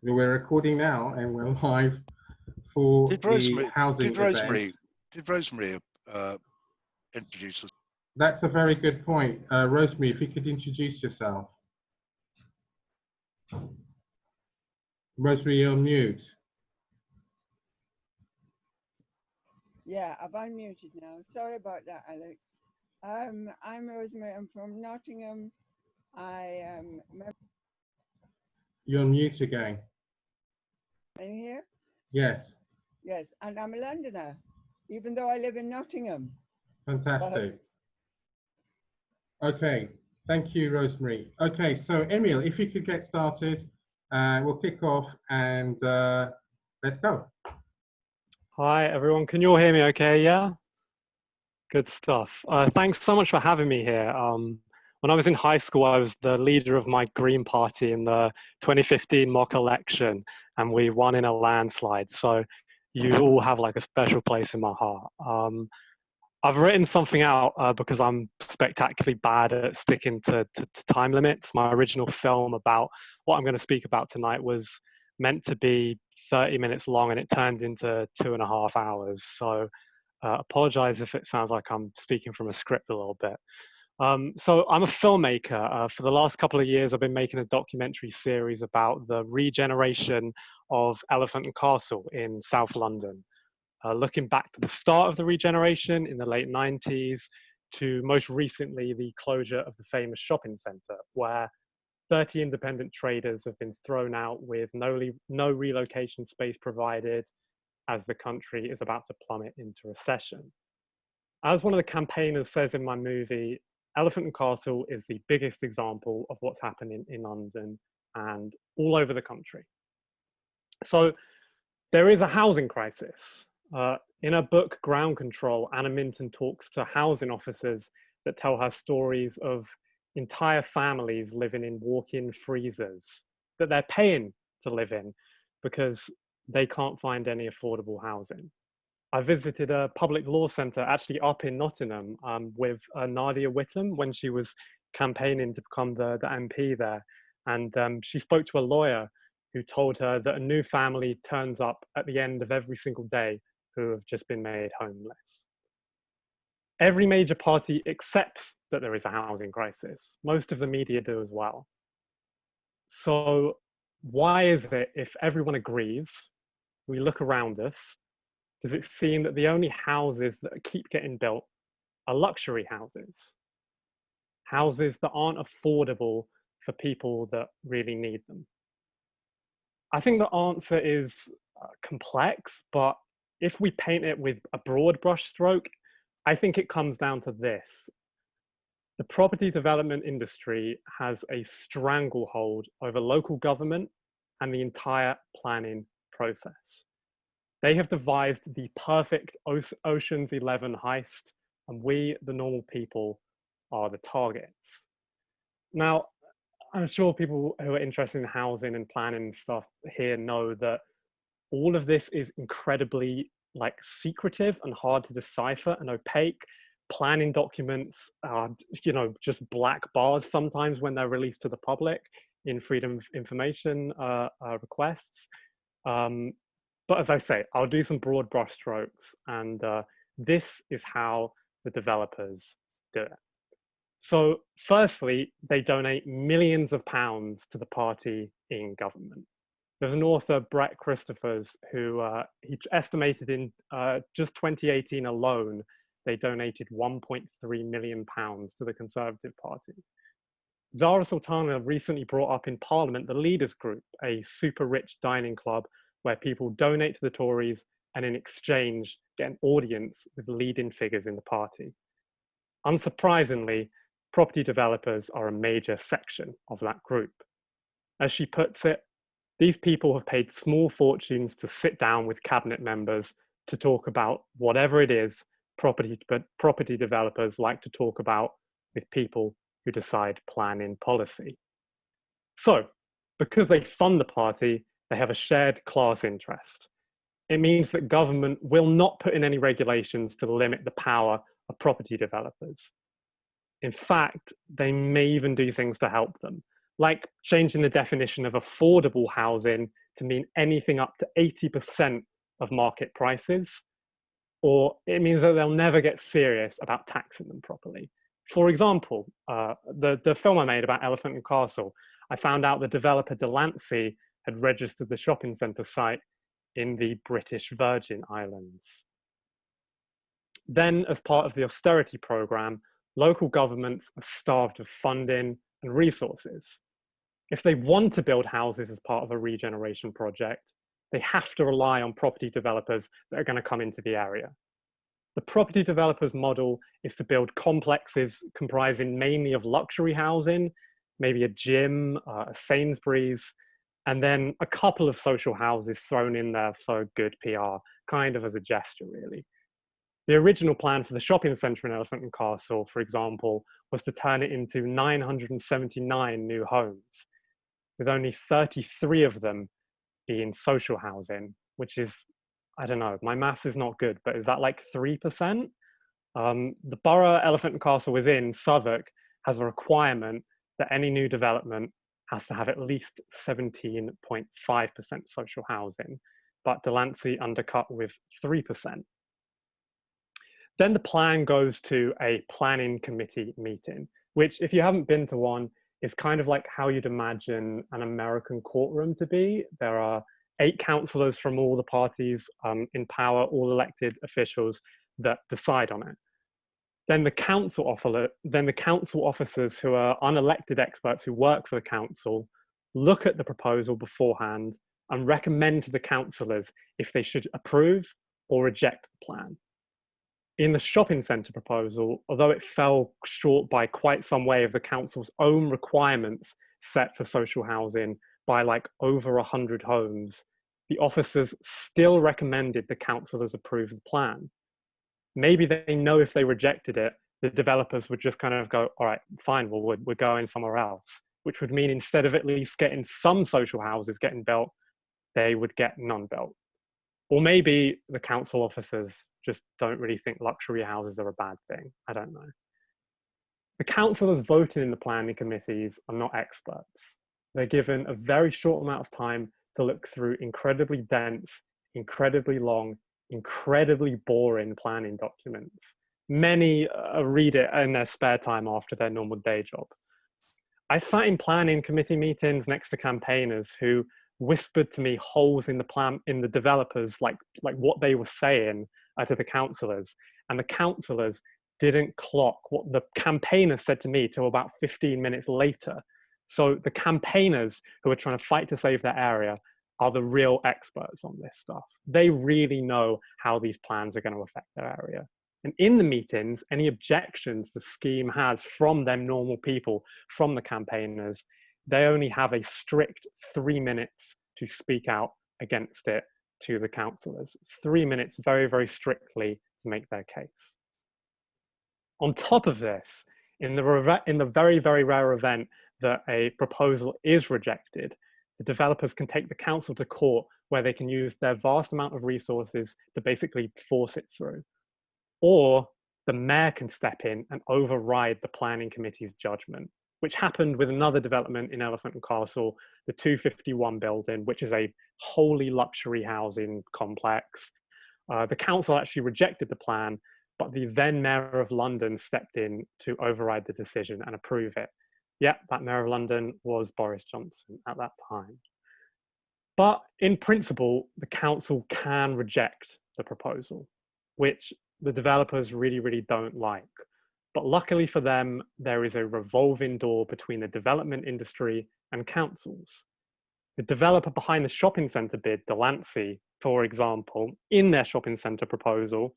We're recording now and we're live for Did the Rosemary? housing Did event. Rosemary? Did Rosemary introduce us? That's a very good point. Rosemary, if you could introduce yourself. Rosemary, you're on mute. Yeah, I've unmuted now. Sorry about that, Alex. I'm Rosemary. I'm from Nottingham. I am. You're on mute again. Can you hear? Yes. Yes, and I'm a Londoner, even though I live in Nottingham. Fantastic. Okay, thank you, Rosemary. Okay, so Emile, if you could get started, we'll kick off and let's go. Hi, everyone. Can you all hear me okay? Yeah? Good stuff. Thanks so much for having me here. When I was in high school, I was the leader of my Green Party in the 2015 mock election, and we won in a landslide. So you all have like a special place in my heart. I've written something out because I'm spectacularly bad at sticking to time limits. My original film about what I'm going to speak about tonight was meant to be 30 minutes long, and it turned into 2.5 hours. So apologize if it sounds like I'm speaking from a script a little bit. So I'm a filmmaker. For the last couple of years, I've been making a documentary series about the regeneration of Elephant and Castle in South London. Looking back to the start of the regeneration in the late 90s to most recently the closure of the famous shopping centre, where 30 independent traders have been thrown out with no relocation space provided as the country is about to plummet into recession. As one of the campaigners says in my movie, Elephant and Castle is the biggest example of what's happening in London and all over the country. So there is a housing crisis. In her book, Ground Control, Anna Minton talks to housing officers that tell her stories of entire families living in walk-in freezers that they're paying to live in because they can't find any affordable housing. I visited a public law centre actually up in Nottingham with Nadia Whittam when she was campaigning to become the MP there. And she spoke to a lawyer who told her that a new family turns up at the end of every single day who have just been made homeless. Every major party accepts that there is a housing crisis. Most of the media do as well. So why is it, if everyone agrees, we look around us, does it seem that the only houses that keep getting built are luxury houses? Houses that aren't affordable for people that really need them? I think the answer is complex, but if we paint it with a broad brushstroke, I think it comes down to this. The property development industry has a stranglehold over local government and the entire planning process. They have devised the perfect Ocean's 11 heist, and we, the normal people, are the targets. Now, I'm sure people who are interested in housing and planning and stuff here know that all of this is incredibly secretive and hard to decipher and opaque. Planning documents are, just black bars sometimes when they're released to the public in freedom of information requests. But as I say, I'll do some broad brushstrokes, and this is how the developers do it. So firstly, they donate millions of pounds to the party in government. There's an author, Brett Christophers, who he estimated in just 2018 alone, they donated £1.3 million to the Conservative Party. Zara Sultana recently brought up in Parliament the Leaders Group, a super rich dining club where people donate to the Tories and in exchange get an audience with leading figures in the party. Unsurprisingly, property developers are a major section of that group. As she puts it, these people have paid small fortunes to sit down with cabinet members to talk about whatever it is property developers like to talk about with people who decide planning policy. So, because they fund the party, they have a shared class interest. It means that government will not put in any regulations to limit the power of property developers. In fact, they may even do things to help them. like changing the definition of affordable housing to mean anything up to 80% of market prices, or it means that they'll never get serious about taxing them properly. For example, the film I made about Elephant and Castle, I found out the developer Delancey had registered the shopping centre site in the British Virgin Islands. Then, as part of the austerity programme, local governments are starved of funding and resources. If they want to build houses as part of a regeneration project, they have to rely on property developers that are going to come into the area. The property developers model is to build complexes comprising mainly of luxury housing, maybe a gym, a Sainsbury's, and then a couple of social houses thrown in there for good PR, kind of as a gesture, really. The original plan for the shopping centre in Elephant and Castle, for example, was to turn it into 979 new homes, with only 33 of them being social housing, which is, I don't know, my maths is not good, but is that like 3%? The borough Elephant and Castle is in, Southwark, has a requirement that any new development has to have at least 17.5% social housing, but Delancey undercut with 3%. Then the plan goes to a planning committee meeting, which, if you haven't been to one, is kind of like how you'd imagine an American courtroom to be. There are 8 councillors from all the parties in power, all elected officials that decide on it. Then the council officers who are unelected experts who work for the council look at the proposal beforehand and recommend to the councillors if they should approve or reject the plan. In the shopping centre proposal, although it fell short by quite some way of the council's own requirements set for social housing by like over 100 homes, the officers still recommended the councillors approve the plan. Maybe they know if they rejected it, the developers would just kind of go, all right, fine, well, we're going somewhere else, which would mean instead of at least getting some social houses getting built, they would get none built. Or maybe the council officers just don't really think luxury houses are a bad thing. I don't know. The councillors voting in the planning committees are not experts. They're given a very short amount of time to look through incredibly dense, incredibly long, incredibly boring planning documents. Many read it in their spare time after their normal day job. I sat in planning committee meetings next to campaigners who whispered to me holes in the plan, in the developers, like what they were saying to the councillors, and the councillors didn't clock what the campaigners said to me till about 15 minutes later. So the campaigners who are trying to fight to save their area are the real experts on this stuff. They really know how these plans are going to affect their area. And in the meetings, any objections the scheme has from them normal people, from the campaigners, they only have a strict 3 minutes to speak out against it to the councillors. 3 minutes very, very strictly to make their case. On top of this, in the very, very rare event that a proposal is rejected, the developers can take the council to court where they can use their vast amount of resources to basically force it through. Or the mayor can step in and override the planning committee's judgment, which happened with another development in Elephant and Castle, the 251 building, which is a wholly luxury housing complex. The council actually rejected the plan, but the then Mayor of London stepped in to override the decision and approve it. Yeah, that Mayor of London was Boris Johnson at that time. But in principle, the council can reject the proposal, which the developers really, really don't like. But luckily for them, there is a revolving door between the development industry and councils. The developer behind the shopping centre bid, Delancey, for example, in their shopping centre proposal,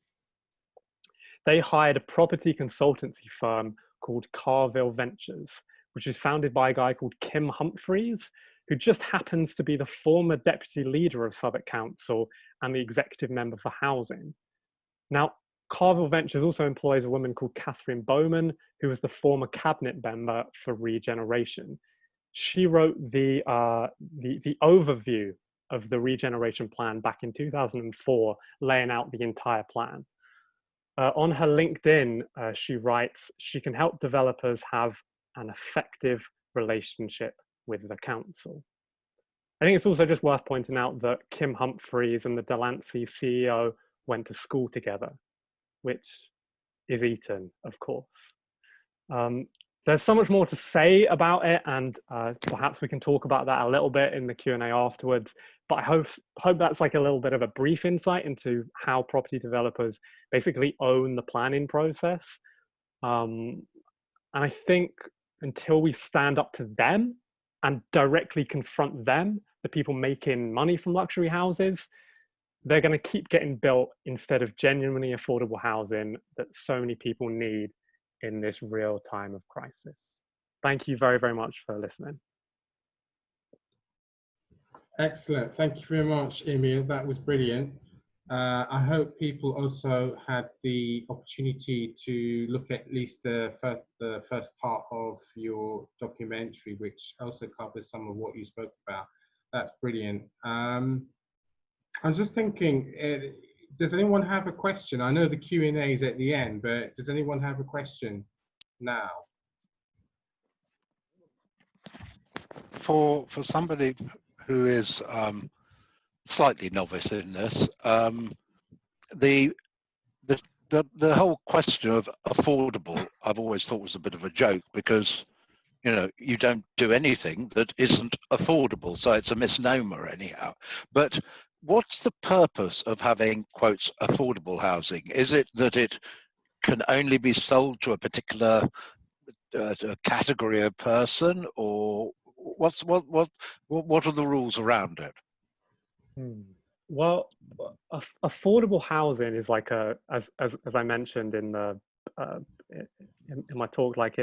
they hired a property consultancy firm called Carville Ventures, which is founded by a guy called Kim Humphreys, who just happens to be the former deputy leader of Southwark Council and the executive member for housing. Now, Carville Ventures also employs a woman called Catherine Bowman, who was the former cabinet member for regeneration. She wrote the overview of the regeneration plan back in 2004, laying out the entire plan. On her LinkedIn, she writes, she can help developers have an effective relationship with the council. I think it's also just worth pointing out that Kim Humphries and the Delancey CEO went to school together, which is Eton, of course. There's so much more to say about it, and perhaps we can talk about that a little bit in the Q&A afterwards. But I hope that's like a little bit of a brief insight into how property developers basically own the planning process. And I think until we stand up to them and directly confront them, the people making money from luxury houses, they're going to keep getting built instead of genuinely affordable housing that so many people need in this real time of crisis. Thank you very, very much for listening. Excellent. Thank you very much, Emile. That was brilliant. I hope people also had the opportunity to look at least the first part of your documentary, which also covers some of what you spoke about. That's brilliant. I'm just thinking, does anyone have a question? I know the Q&A is at the end, but does anyone have a question now? For somebody who is slightly novice in this, the whole question of affordable, I've always thought was a bit of a joke, because you don't do anything that isn't affordable, so it's a misnomer anyhow. But what's the purpose of having, quotes, affordable housing? Is it that it can only be sold to a particular category of person, or what are the rules around it? Well, affordable housing is like as I mentioned in the in my talk, like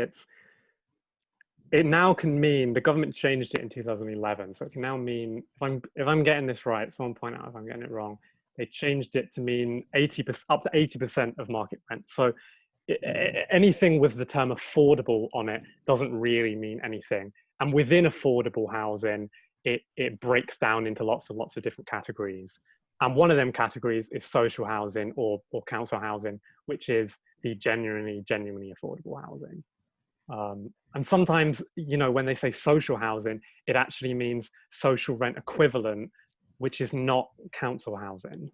it now can mean, the government changed it in 2011, so it can now mean, if I'm getting this right, someone point out if I'm getting it wrong, they changed it to mean 80%, up to 80% of market rent. So anything with the term affordable on it doesn't really mean anything. And within affordable housing, it breaks down into lots of different categories. And one of them categories is social housing or council housing, which is the genuinely affordable housing. And sometimes, when they say social housing, it actually means social rent equivalent, which is not council housing.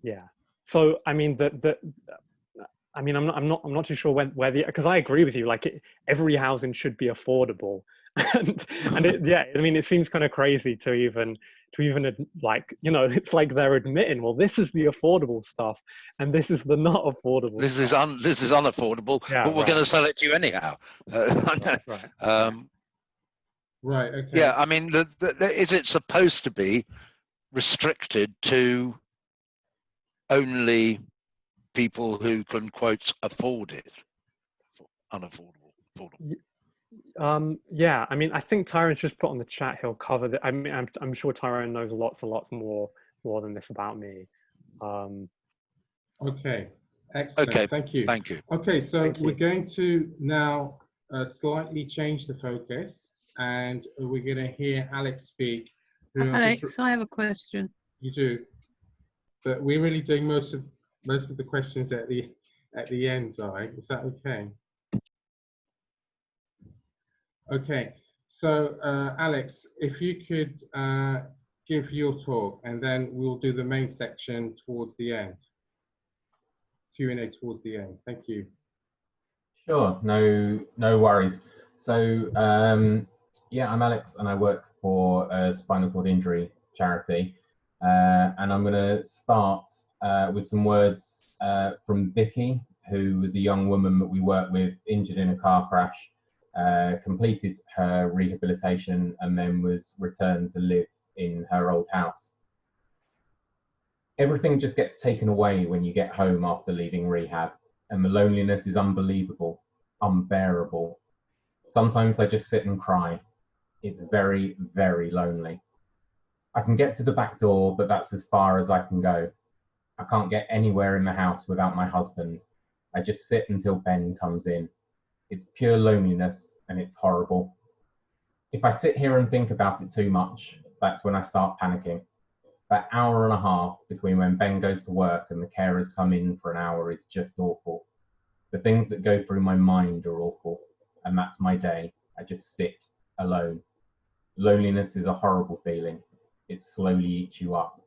Yeah. So, I mean, I'm not too sure because I agree with you. Like, every housing should be affordable, and it seems kind of crazy to even like, it's like they're admitting, well, this is the affordable stuff and this is the not affordable. This is unaffordable, yeah, but we're going to sell it to you anyhow. Right. Okay. Yeah. I mean, is it supposed to be restricted to only people who can, quote, afford it? Unaffordable. Affordable. Yeah, I mean, I think Tyrone's just put on the chat, he'll cover that. I mean, I'm sure Tyrone knows lots more than this about me. Okay, excellent. Okay, thank you. Thank you. Okay, so we're going to now slightly change the focus, and we're going to hear Alex speak. Alex, I have a question. You do, but we're really doing most of the questions at the end, Zai. Is that okay? Okay, so Alex, if you could give your talk, and then we'll do the main section towards the end. Q&A towards the end. Thank you. Sure, no worries. So yeah, I'm Alex, and I work for a spinal cord injury charity, and I'm going to start with some words from Vicky, who was a young woman that we worked with, injured in a car crash. Completed her rehabilitation and then was returned to live in her old house. Everything just gets taken away when you get home after leaving rehab, and the loneliness is unbelievable, unbearable. Sometimes I just sit and cry. It's very, very lonely. I can get to the back door, but that's as far as I can go. I can't get anywhere in the house without my husband. I just sit until Ben comes in. It's pure loneliness, and it's horrible. If I sit here and think about it too much, that's when I start panicking. That hour and a half between when Ben goes to work and the carers come in for an hour is just awful. The things that go through my mind are awful, and that's my day. I just sit alone. Loneliness is a horrible feeling. It slowly eats you up.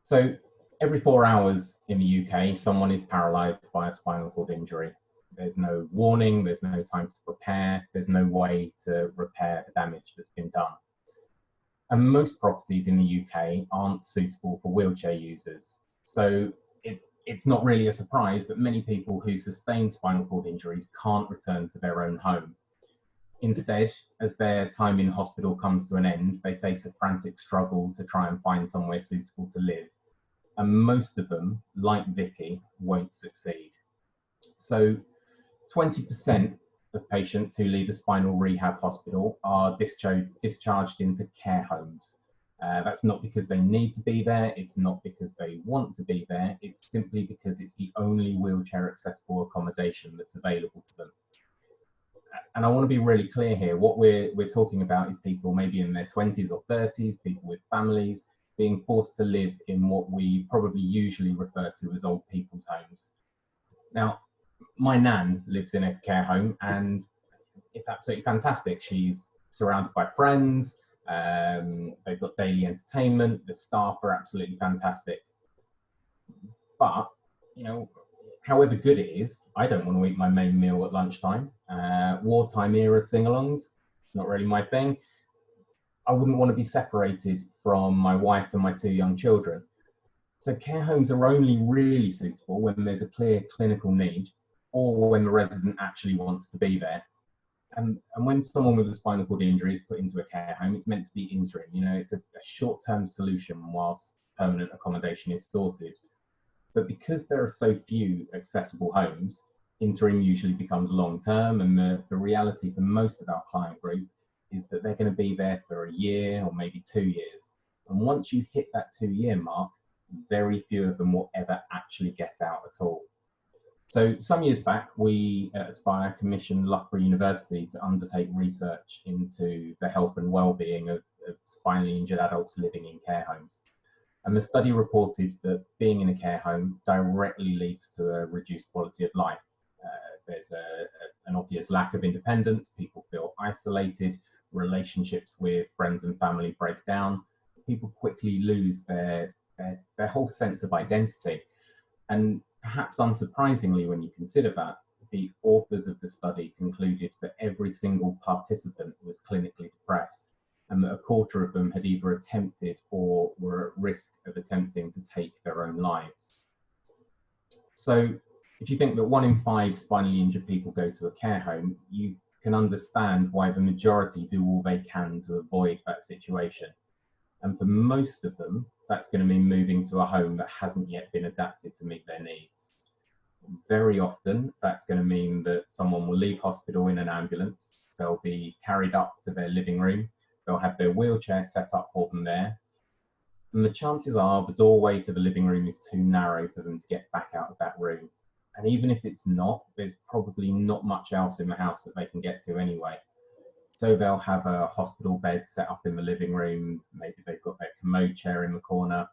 So every 4 hours in the UK, someone is paralysed by a spinal cord injury. There's no warning, there's no time to prepare, there's no way to repair the damage that's been done. And most properties in the UK aren't suitable for wheelchair users. So it's not really a surprise that many people who sustain spinal cord injuries can't return to their own home. Instead, as their time in hospital comes to an end, they face a frantic struggle to try and find somewhere suitable to live. And most of them, like Vicky, won't succeed. So 20% of patients who leave a spinal rehab hospital are discharged into care homes. That's not because they need to be there, it's not because they want to be there, it's simply because it's the only wheelchair accessible accommodation that's available to them. And I want to be really clear here, what we're talking about is people maybe in their 20s or 30s, people with families, being forced to live in what we probably usually refer to as old people's homes. Now, my nan lives in a care home and it's absolutely fantastic. She's surrounded by friends, they've got daily entertainment, the staff are absolutely fantastic. But, you know, however good it is, I don't want to eat my main meal at lunchtime. Wartime era sing-alongs, not really my thing. I wouldn't want to be separated from my wife and my 2 young children. So care homes are only really suitable when there's a clear clinical need or when the resident actually wants to be there. And when someone with a spinal cord injury is put into a care home, it's meant to be interim. You know, it's a short-term solution whilst permanent accommodation is sorted. But because there are so few accessible homes, interim usually becomes long-term, and the reality for most of our client group is that they're going to be there for a year or maybe 2 years. And once you hit that 2-year mark, very few of them will ever actually get out at all. So some years back, we at Aspire commissioned Loughborough University to undertake research into the health and well-being of spinally injured adults living in care homes. And the study reported that being in a care home directly leads to a reduced quality of life. There's an obvious lack of independence, people feel isolated, relationships with friends and family break down, people quickly lose their whole sense of identity. And perhaps unsurprisingly, when you consider that, the authors of the study concluded that every single participant was clinically depressed, and that a quarter of them had either attempted or were at risk of attempting to take their own lives. So if you think that 1 in 5 spinally injured people go to a care home, you can understand why the majority do all they can to avoid that situation. And for most of them, that's going to mean moving to a home that hasn't yet been adapted to meet their needs. Very often, that's going to mean that someone will leave hospital in an ambulance, they'll be carried up to their living room, they'll have their wheelchair set up for them there, and the chances are the doorway to the living room is too narrow for them to get back out of that room. And even if it's not, there's probably not much else in the house that they can get to anyway. So they'll have a hospital bed set up in the living room, maybe they've got their commode chair in the corner.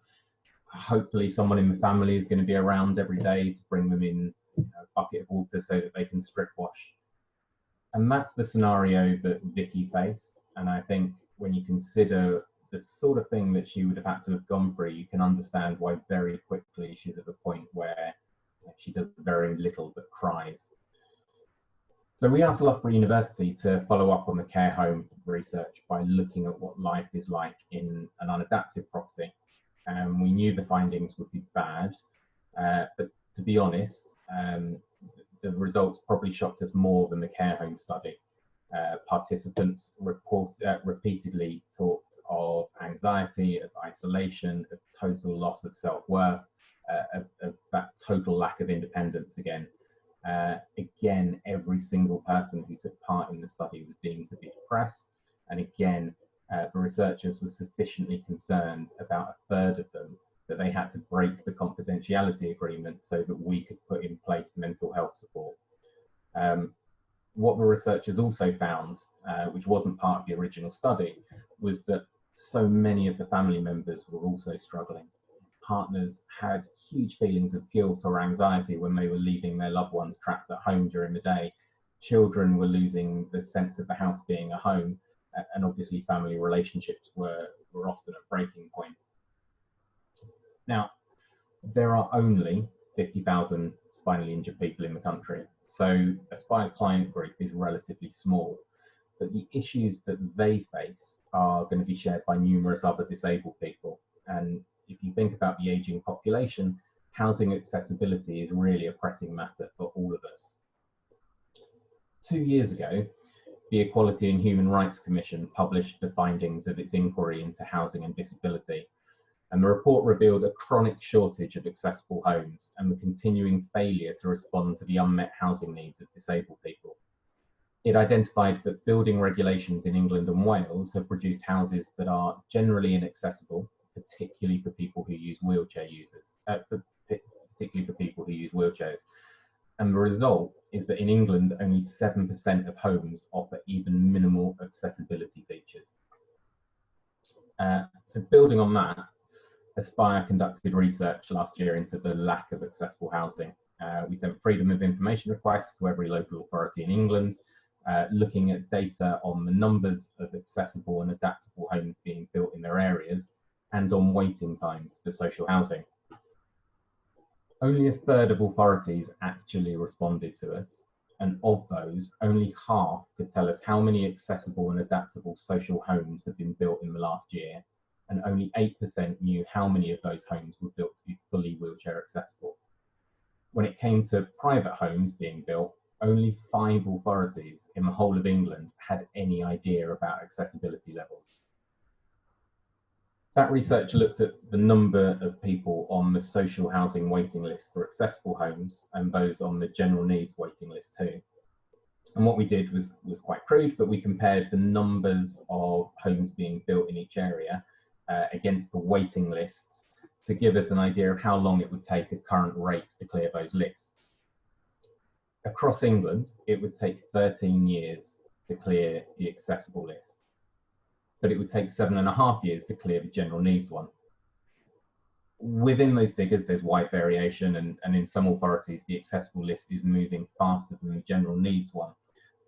Hopefully someone in the family is going to be around every day to bring them in a bucket of water so that they can strip wash. And that's the scenario that Vicky faced. And I think when you consider the sort of thing that she would have had to have gone through, you can understand why very quickly she's at the point where she does very little but cries. So we asked Loughborough University to follow up on the care home research by looking at what life is like in an unadapted property. And we knew the findings would be bad, but to be honest, the results probably shocked us more than the care home study. Participants repeatedly talked of anxiety, of isolation, of total loss of self-worth, of that total lack of independence again. Again, every single person who took part in the study was deemed to be depressed. And again, the researchers were sufficiently concerned, about 1/3 of them, that they had to break the confidentiality agreement so that we could put in place mental health support. What the researchers also found, which wasn't part of the original study, was that so many of the family members were also struggling. Partners had huge feelings of guilt or anxiety when they were leaving their loved ones trapped at home during the day. children were losing the sense of the house being a home, and obviously family relationships were often a breaking point. Now, there are only 50,000 spinally injured people in the country, so Aspire's client group is relatively small, but the issues that they face are going to be shared by numerous other disabled people. And if you think about the aging population, housing accessibility is really a pressing matter for all of us. 2 years ago, the Equality and Human Rights Commission published the findings of its inquiry into housing and disability. And the report revealed a chronic shortage of accessible homes and the continuing failure to respond to the unmet housing needs of disabled people. It identified that building regulations in England and Wales have produced houses that are generally inaccessible, particularly for people who use particularly for people who use wheelchairs. And the result is that in England, only 7% of homes offer even minimal accessibility features. So building on that, Aspire conducted research last year into the lack of accessible housing. We sent freedom of information requests to every local authority in England, looking at data on the numbers of accessible and adaptable homes being built in their areas and on waiting times for social housing. Only a third of authorities actually responded to us, and of those, only half could tell us how many accessible and adaptable social homes have been built in the last year, and only 8% knew how many of those homes were built to be fully wheelchair accessible. When it came to private homes being built, only 5 authorities in the whole of England had any idea about accessibility levels. That research looked at the number of people on the social housing waiting list for accessible homes and those on the general needs waiting list too. And what we did was quite crude, but we compared the numbers of homes being built in each area against the waiting lists to give us an idea of how long it would take at current rates to clear those lists. Across England, it would take 13 years to clear the accessible list, but it would take 7.5 years to clear the general needs one. Within those figures, there's wide variation, and in some authorities, the accessible list is moving faster than the general needs one.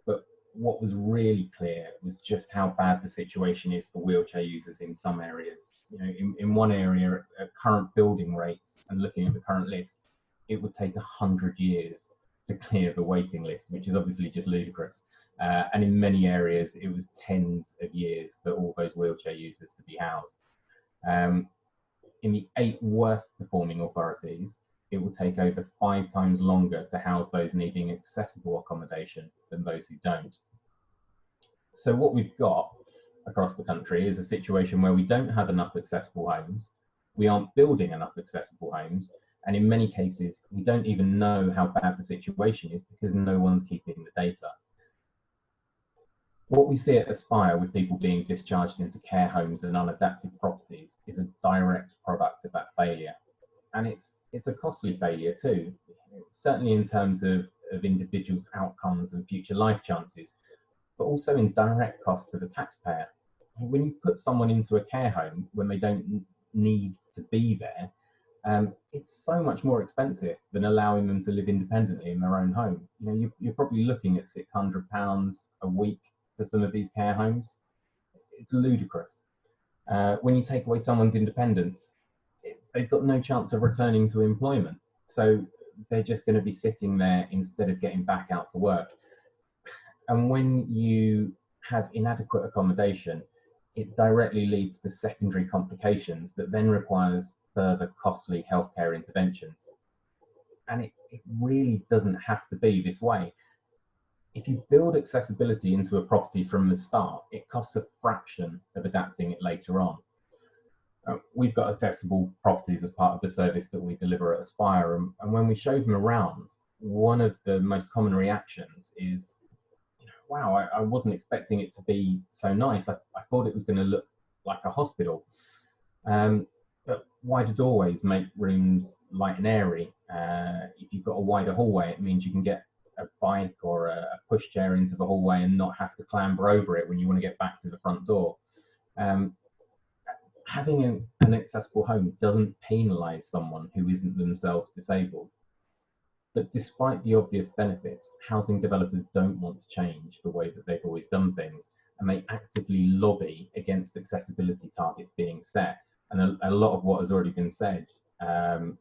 But what was really clear was just how bad the situation is for wheelchair users in some areas. You know, in one area, at current building rates and looking at the current list, it would take 100 years to clear the waiting list, which is obviously just ludicrous. And in many areas, it was tens of years for all those wheelchair users to be housed. In the 8 worst performing authorities, it will take over 5 times longer to house those needing accessible accommodation than those who don't. So what we've got across the country is a situation where we don't have enough accessible homes, we aren't building enough accessible homes, and in many cases, we don't even know how bad the situation is because no one's keeping the data. What we see at Aspire with people being discharged into care homes and unadapted properties is a direct product of that failure. And it's a costly failure too, certainly in terms of individuals' outcomes and future life chances, but also in direct costs to the taxpayer. When you put someone into a care home when they don't need to be there, it's so much more expensive than allowing them to live independently in their own home. You know, you're probably looking at £600 a week for some of these care homes. It's ludicrous. When you take away someone's independence, they've got no chance of returning to employment. So they're just going to be sitting there instead of getting back out to work. And when you have inadequate accommodation, it directly leads to secondary complications that then requires further costly healthcare interventions. And it really doesn't have to be this way. If you build accessibility into a property from the start, it costs a fraction of adapting it later on. We've got accessible properties as part of the service that we deliver at Aspire, and when we show them around, one of the most common reactions is, wow, I wasn't expecting it to be so nice. I thought it was going to look like a hospital. But wider doorways make rooms light and airy. If you've got a wider hallway, it means you can get a bike or a pushchair into the hallway and not have to clamber over it when you want to get back to the front door. Having an accessible home doesn't penalise someone who isn't themselves disabled. But despite the obvious benefits, housing developers don't want to change the way that they've always done things, and they actively lobby against accessibility targets being set. And a lot of what has already been said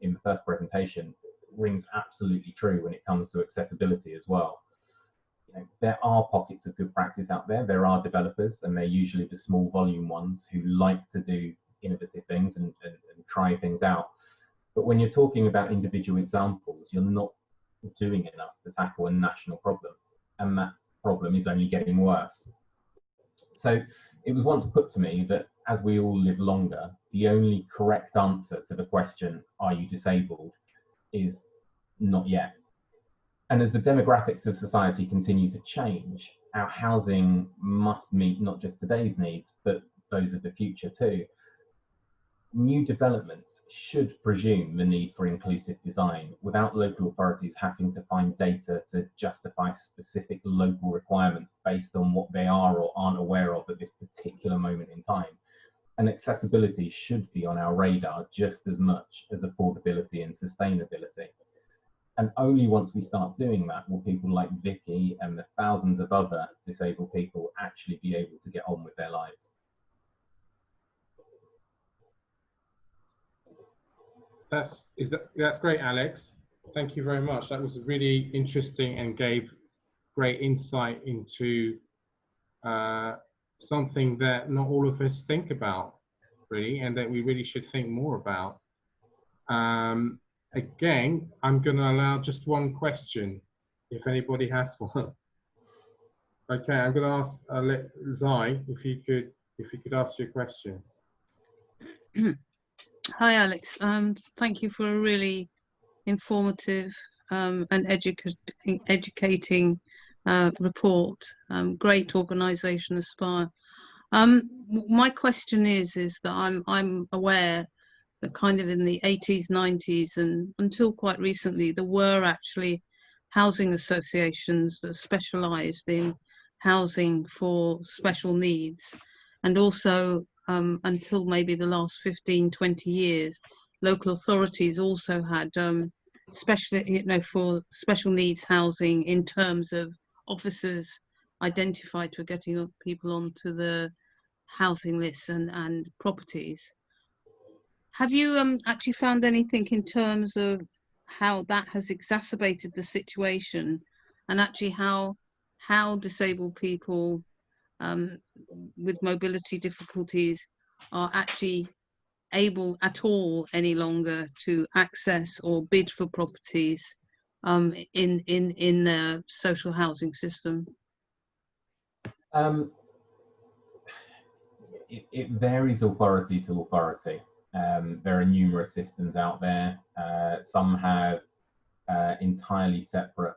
in the first presentation rings absolutely true when it comes to accessibility as well. You know, there are pockets of good practice out there. There are developers, and they're usually the small volume ones who like to do innovative things and try things out. But when you're talking about individual examples, you're not doing enough to tackle a national problem, and that problem is only getting worse. So it was once put to me that as we all live longer, the only correct answer to the question, are you disabled, is not yet. And as the demographics of society continue to change, our housing must meet not just today's needs, but those of the future too. New developments should presume the need for inclusive design without local authorities having to find data to justify specific local requirements based on what they are or aren't aware of at this particular moment in time. And accessibility should be on our radar just as much as affordability and sustainability. And only once we start doing that will people like Vicky and the thousands of other disabled people actually be able to get on with their lives. That's great, Alex. Thank you very much. That was really interesting and gave great insight into something that not all of us think about, really, and that we really should think more about. Again, I'm going to allow just one question, if anybody has one. Okay, I'm going to ask Zai if you could ask your question. Hi, Alex. Thank you for a really informative and educating report. Great organisation, Aspire. My question is that I'm aware that kind of in the 80s, 90s, and until quite recently, there were actually housing associations that specialised in housing for special needs, and also until maybe the last 15, 20 years, local authorities also had especially, for special needs housing in terms of officers identified for getting people onto the housing lists and properties. Have you actually found anything in terms of how that has exacerbated the situation, and actually how disabled people with mobility difficulties are actually able at all any longer to access or bid for properties in the social housing system? It varies authority to authority. There are numerous systems out there. Some have entirely separate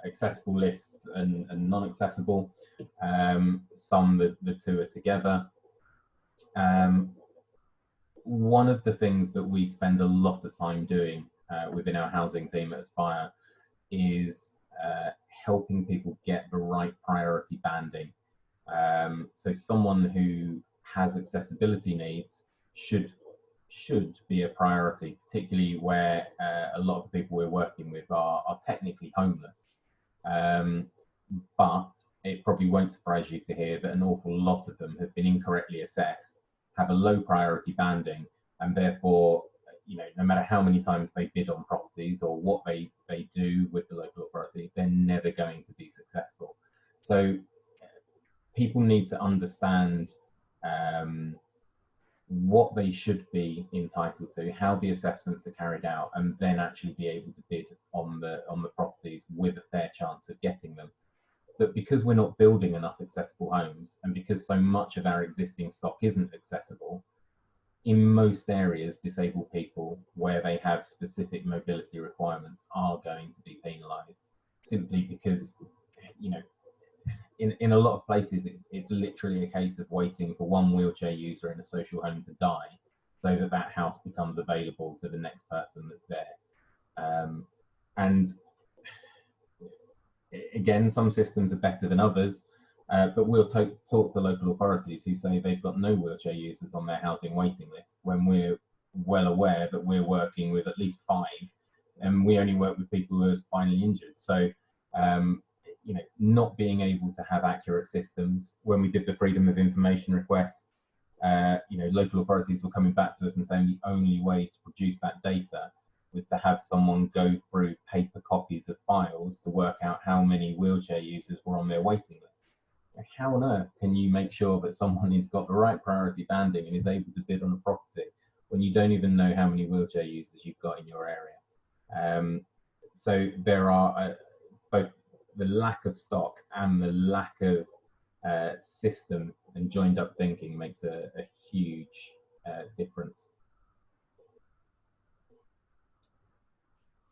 accessible lists and non-accessible. Some the two are together. One of the things that we spend a lot of time doing within our housing team at Aspire is helping people get the right priority banding. So someone who has accessibility needs should be a priority, particularly where a lot of the people we're working with are technically homeless. But it probably won't surprise you to hear that an awful lot of them have been incorrectly assessed, have a low priority banding, and therefore, no matter how many times they bid on properties or what they do with the local authority, they're never going to be successful. So people need to understand what they should be entitled to, how the assessments are carried out, and then actually be able to bid on the properties with a fair chance of getting them. But because we're not building enough accessible homes, and because so much of our existing stock isn't accessible, in most areas, disabled people, where they have specific mobility requirements, are going to be penalised, simply because, in a lot of places, it's literally a case of waiting for one wheelchair user in a social home to die, so that house becomes available to the next person that's there. And again, some systems are better than others, but we'll talk to local authorities who say they've got no wheelchair users on their housing waiting list, when we're well aware that we're working with at least 5 and we only work with people who are spinally injured. So, you know, not being able to have accurate systems. When we did the freedom of information request, you know, local authorities were coming back to us and saying the only way to produce that data was to have someone go through paper copies of files to work out how many wheelchair users were on their waiting list. So how on earth can you make sure that someone has got the right priority banding and is able to bid on a property when you don't even know how many wheelchair users you've got in your area? So there are both the lack of stock and the lack of system and joined up thinking makes a huge difference.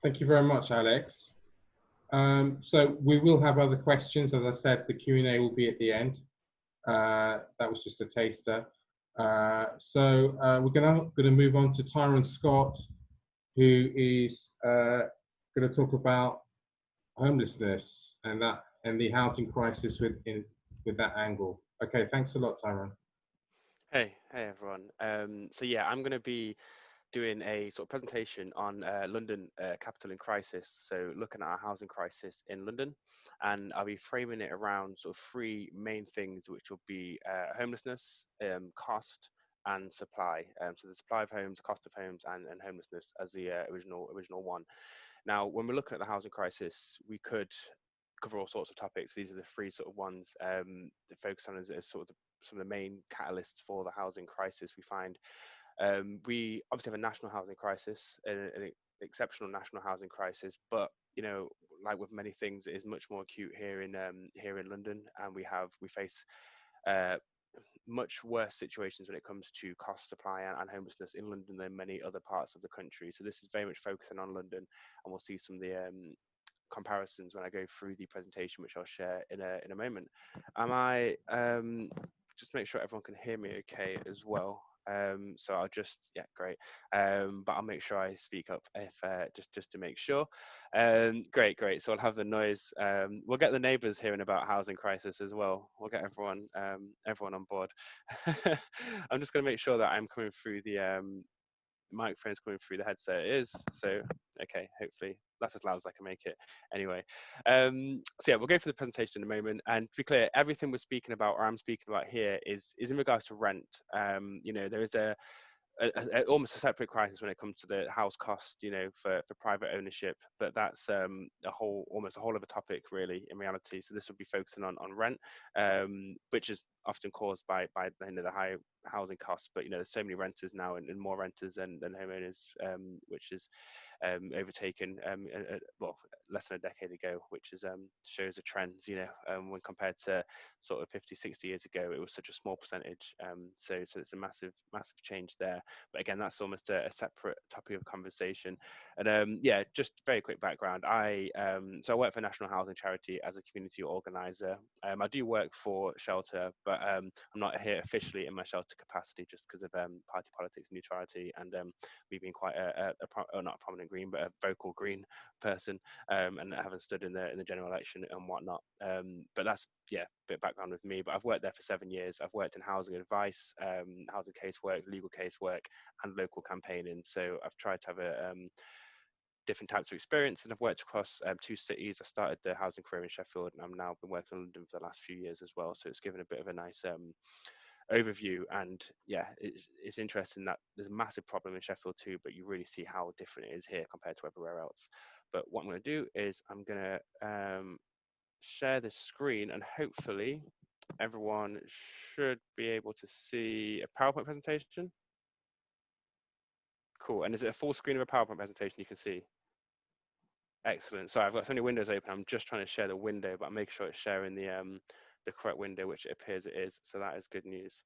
Thank you very much, Alex. So we will have other questions. As I said, the Q&A will be at the end. That was just a taster. So we're going to move on to Tyrone Scott, who is going to talk about homelessness and the housing crisis with that angle. Okay, thanks a lot, Tyrone. Hey everyone. So yeah, I'm going to be doing a sort of presentation on London capital in crisis. So looking at our housing crisis in London, and I'll be framing it around sort of three main things, which will be homelessness, cost, and supply. So the supply of homes, cost of homes, and homelessness as the original one. Now, when we're looking at the housing crisis, we could cover all sorts of topics. These are the three sort of ones that focus on as sort of some of the main catalysts for the housing crisis we find. We obviously have a national housing crisis, an exceptional national housing crisis, but you know, like with many things, it is much more acute here in London, and we face much worse situations when it comes to cost, supply, and homelessness in London than many other parts of the country. So this is very much focusing on London, and we'll see some of the comparisons when I go through the presentation, which I'll share in a moment. Just make sure everyone can hear me okay as well. So I'll just, yeah, great. But I'll make sure I speak up if just to make sure. Great. So I'll have the noise. We'll get the neighbours hearing about housing crisis as well. We'll get everyone on board. I'm just going to make sure that I'm coming through the microphone's coming through the headset. It is, so okay, hopefully that's as loud as I can make it. Anyway, so yeah, we'll go through the presentation in a moment, and to be clear, everything we're speaking about, or I'm speaking about here, is in regards to rent. You know, there is almost a separate crisis when it comes to the house cost, you know, for private ownership, but that's almost a whole other topic really in reality. So this will be focusing on rent, which is often caused by the high housing costs, but you know, there's so many renters now and more renters than homeowners, which is overtaken well, less than a decade ago, which is shows a trend, you know, when compared to sort of 50-60 years ago, it was such a small percentage. So it's a massive change there, but again, that's almost a separate topic of conversation. And yeah, just very quick background. So I work for a national housing charity as a community organizer. I do work for Shelter, but I'm not here officially in my Shelter capacity, just because of party politics and neutrality, and me being quite not a prominent Green, but a vocal Green person, and having stood in the general election and whatnot. But that's, yeah, a bit of background with me. But I've worked there for 7 years. I've worked in housing advice, housing casework, legal casework, and local campaigning. So I've tried to have different types of experience, and I've worked across 2 cities. I started the housing career in Sheffield, and I'm now been working in London for the last few years as well. So it's given a bit of a nice overview. And yeah, it's interesting that there's a massive problem in Sheffield too, but you really see how different it is here compared to everywhere else. But what I'm going to do is I'm going to share this screen, and hopefully everyone should be able to see a PowerPoint presentation. Cool. And is it a full screen of a PowerPoint presentation you can see? Excellent. Sorry, I've got so many windows open. I'm just trying to share the window, but I'll make sure it's sharing the correct window, which it appears it is. So that is good news.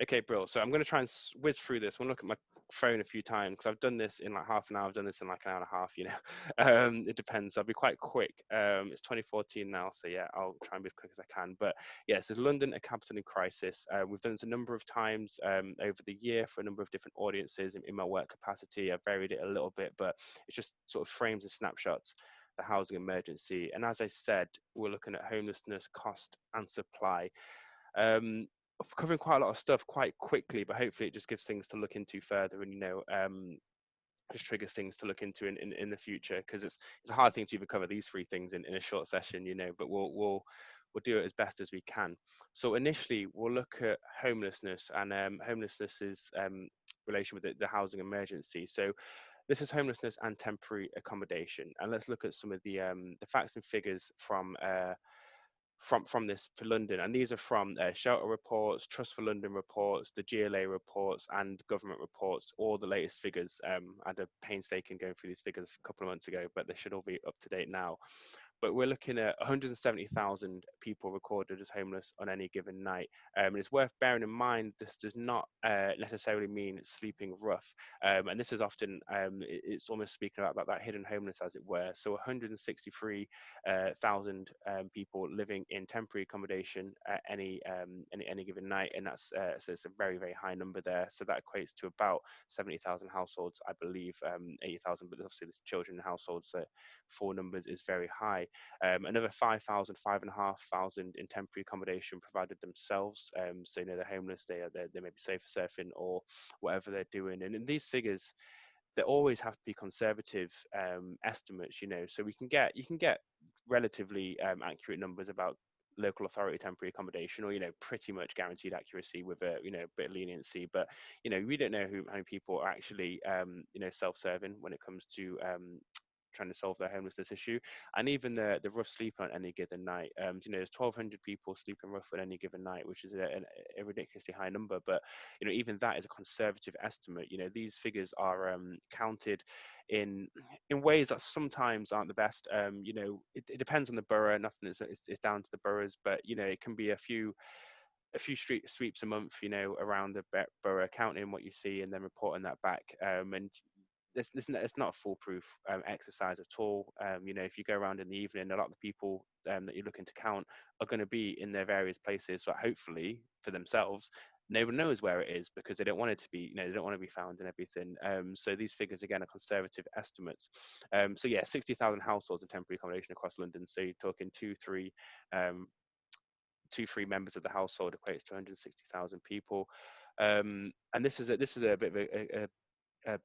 Okay, brilliant. So I'm going to try and whiz through this. I'm going to look at my phone a few times, because I've done this in like half an hour. I've done this in like an hour and a half, you know. It depends. I'll be quite quick. It's 2014 now, so yeah, I'll try and be as quick as I can. But yeah, so London, a capital in crisis. We've done this a number of times over the year for a number of different audiences in my work capacity. I've varied it a little bit, but it's just sort of frames and snapshots the housing emergency. And as I said, we're looking at homelessness, cost, and supply. Covering quite a lot of stuff quite quickly, but hopefully it just gives things to look into further. And you know, just triggers things to look into in the future, because it's a hard thing to even cover these three things in a short session, you know, but we'll do it as best as we can. So initially we'll look at homelessness, and homelessness is relation with the housing emergency. So this is homelessness and temporary accommodation, and let's look at some of the facts and figures from this for London, and these are from shelter reports, Trust for London reports, the GLA reports, and government reports. All the latest figures. I had a painstaking going through these figures a couple of months ago, but they should all be up to date now. But we're looking at 170,000 people recorded as homeless on any given night. And it's worth bearing in mind this does not necessarily mean sleeping rough. And this is often, it's almost speaking about that hidden homeless, as it were. So 163,000 people living in temporary accommodation at any given night. And that's so it's a very, very high number there. So that equates to about 70,000 households, I believe, 80,000, but obviously there's children in households, so 4 numbers is very high. Another 5,000, 5,500 in temporary accommodation provided themselves. So, you know, they're homeless, they may be safe surfing or whatever they're doing. And in these figures, they always have to be conservative estimates, you know, so you can get relatively accurate numbers about local authority temporary accommodation, or, you know, pretty much guaranteed accuracy with a, you know, bit of leniency. But, you know, we don't know how many people are actually you know, self-serving when it comes to trying to solve their homelessness issue. And even the rough sleeper on any given night, you know, there's 1,200 people sleeping rough on any given night, which is a ridiculously high number. But, you know, even that is a conservative estimate. You know, these figures are counted in ways that sometimes aren't the best. You know, it depends on the borough. Nothing is it's down to the boroughs, but, you know, it can be a few street sweeps a month, you know, around the borough, counting what you see and then reporting that back. And it's not a foolproof exercise at all. You know, if you go around in the evening, a lot of the people that you're looking to count are going to be in their various places, but hopefully for themselves, no one knows where it is, because they don't want it to be, you know, they don't want to be found and everything. So these figures, again, are conservative estimates. So yeah, 60,000 households in temporary accommodation across London. So you're talking 2-3 members of the household equates to 160,000 people. And this is a bit of a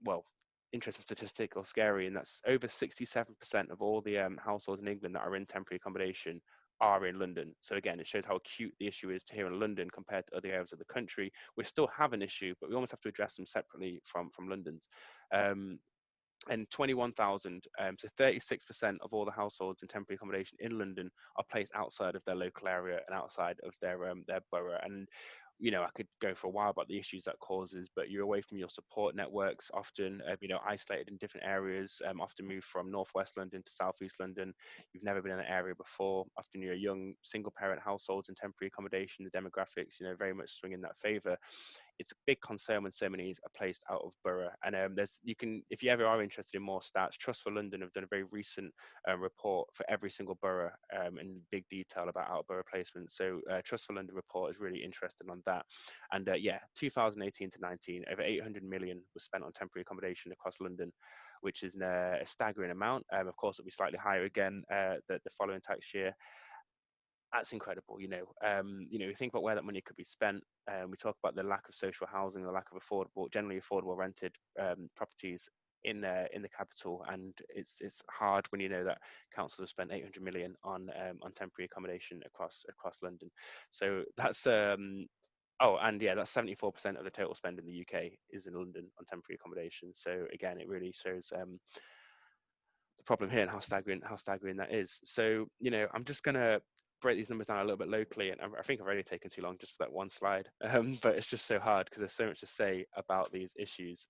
well, interesting statistic, or scary, and that's over 67% of all the households in England that are in temporary accommodation are in London. So again, it shows how acute the issue is here in London compared to other areas of the country. We still have an issue, but we almost have to address them separately from London's. And 21,000, so 36% of all the households in temporary accommodation in London are placed outside of their local area and outside of their borough. And, you know, I could go for a while about the issues that causes, but you're away from your support networks, often, you know, isolated in different areas, often moved from northwest London to southeast London. You've never been in that area before. Often you're a young single parent households in temporary accommodation. The demographics, you know, very much swing in that favour. It's a big concern when so many are placed out of borough. And if you ever are interested in more stats, Trust for London have done a very recent report for every single borough in big detail about out of borough placement. So Trust for London report is really interested on that. And yeah, 2018 to 19, over 800 million was spent on temporary accommodation across London, which is a staggering amount. Of course, it'll be slightly higher again the following tax year. That's incredible. You know, we think about where that money could be spent. We talk about the lack of social housing, the lack of generally affordable rented properties in the capital, and it's hard when you know that councils have spent 800 million on temporary accommodation across London. So that's oh, and yeah, that's 74% of the total spend in the UK is in London on temporary accommodation. So again, it really shows the problem here and how staggering that is. So, you know, I'm just gonna break these numbers down a little bit locally, and I think I've already taken too long just for that one slide, but it's just so hard because there's so much to say about these issues.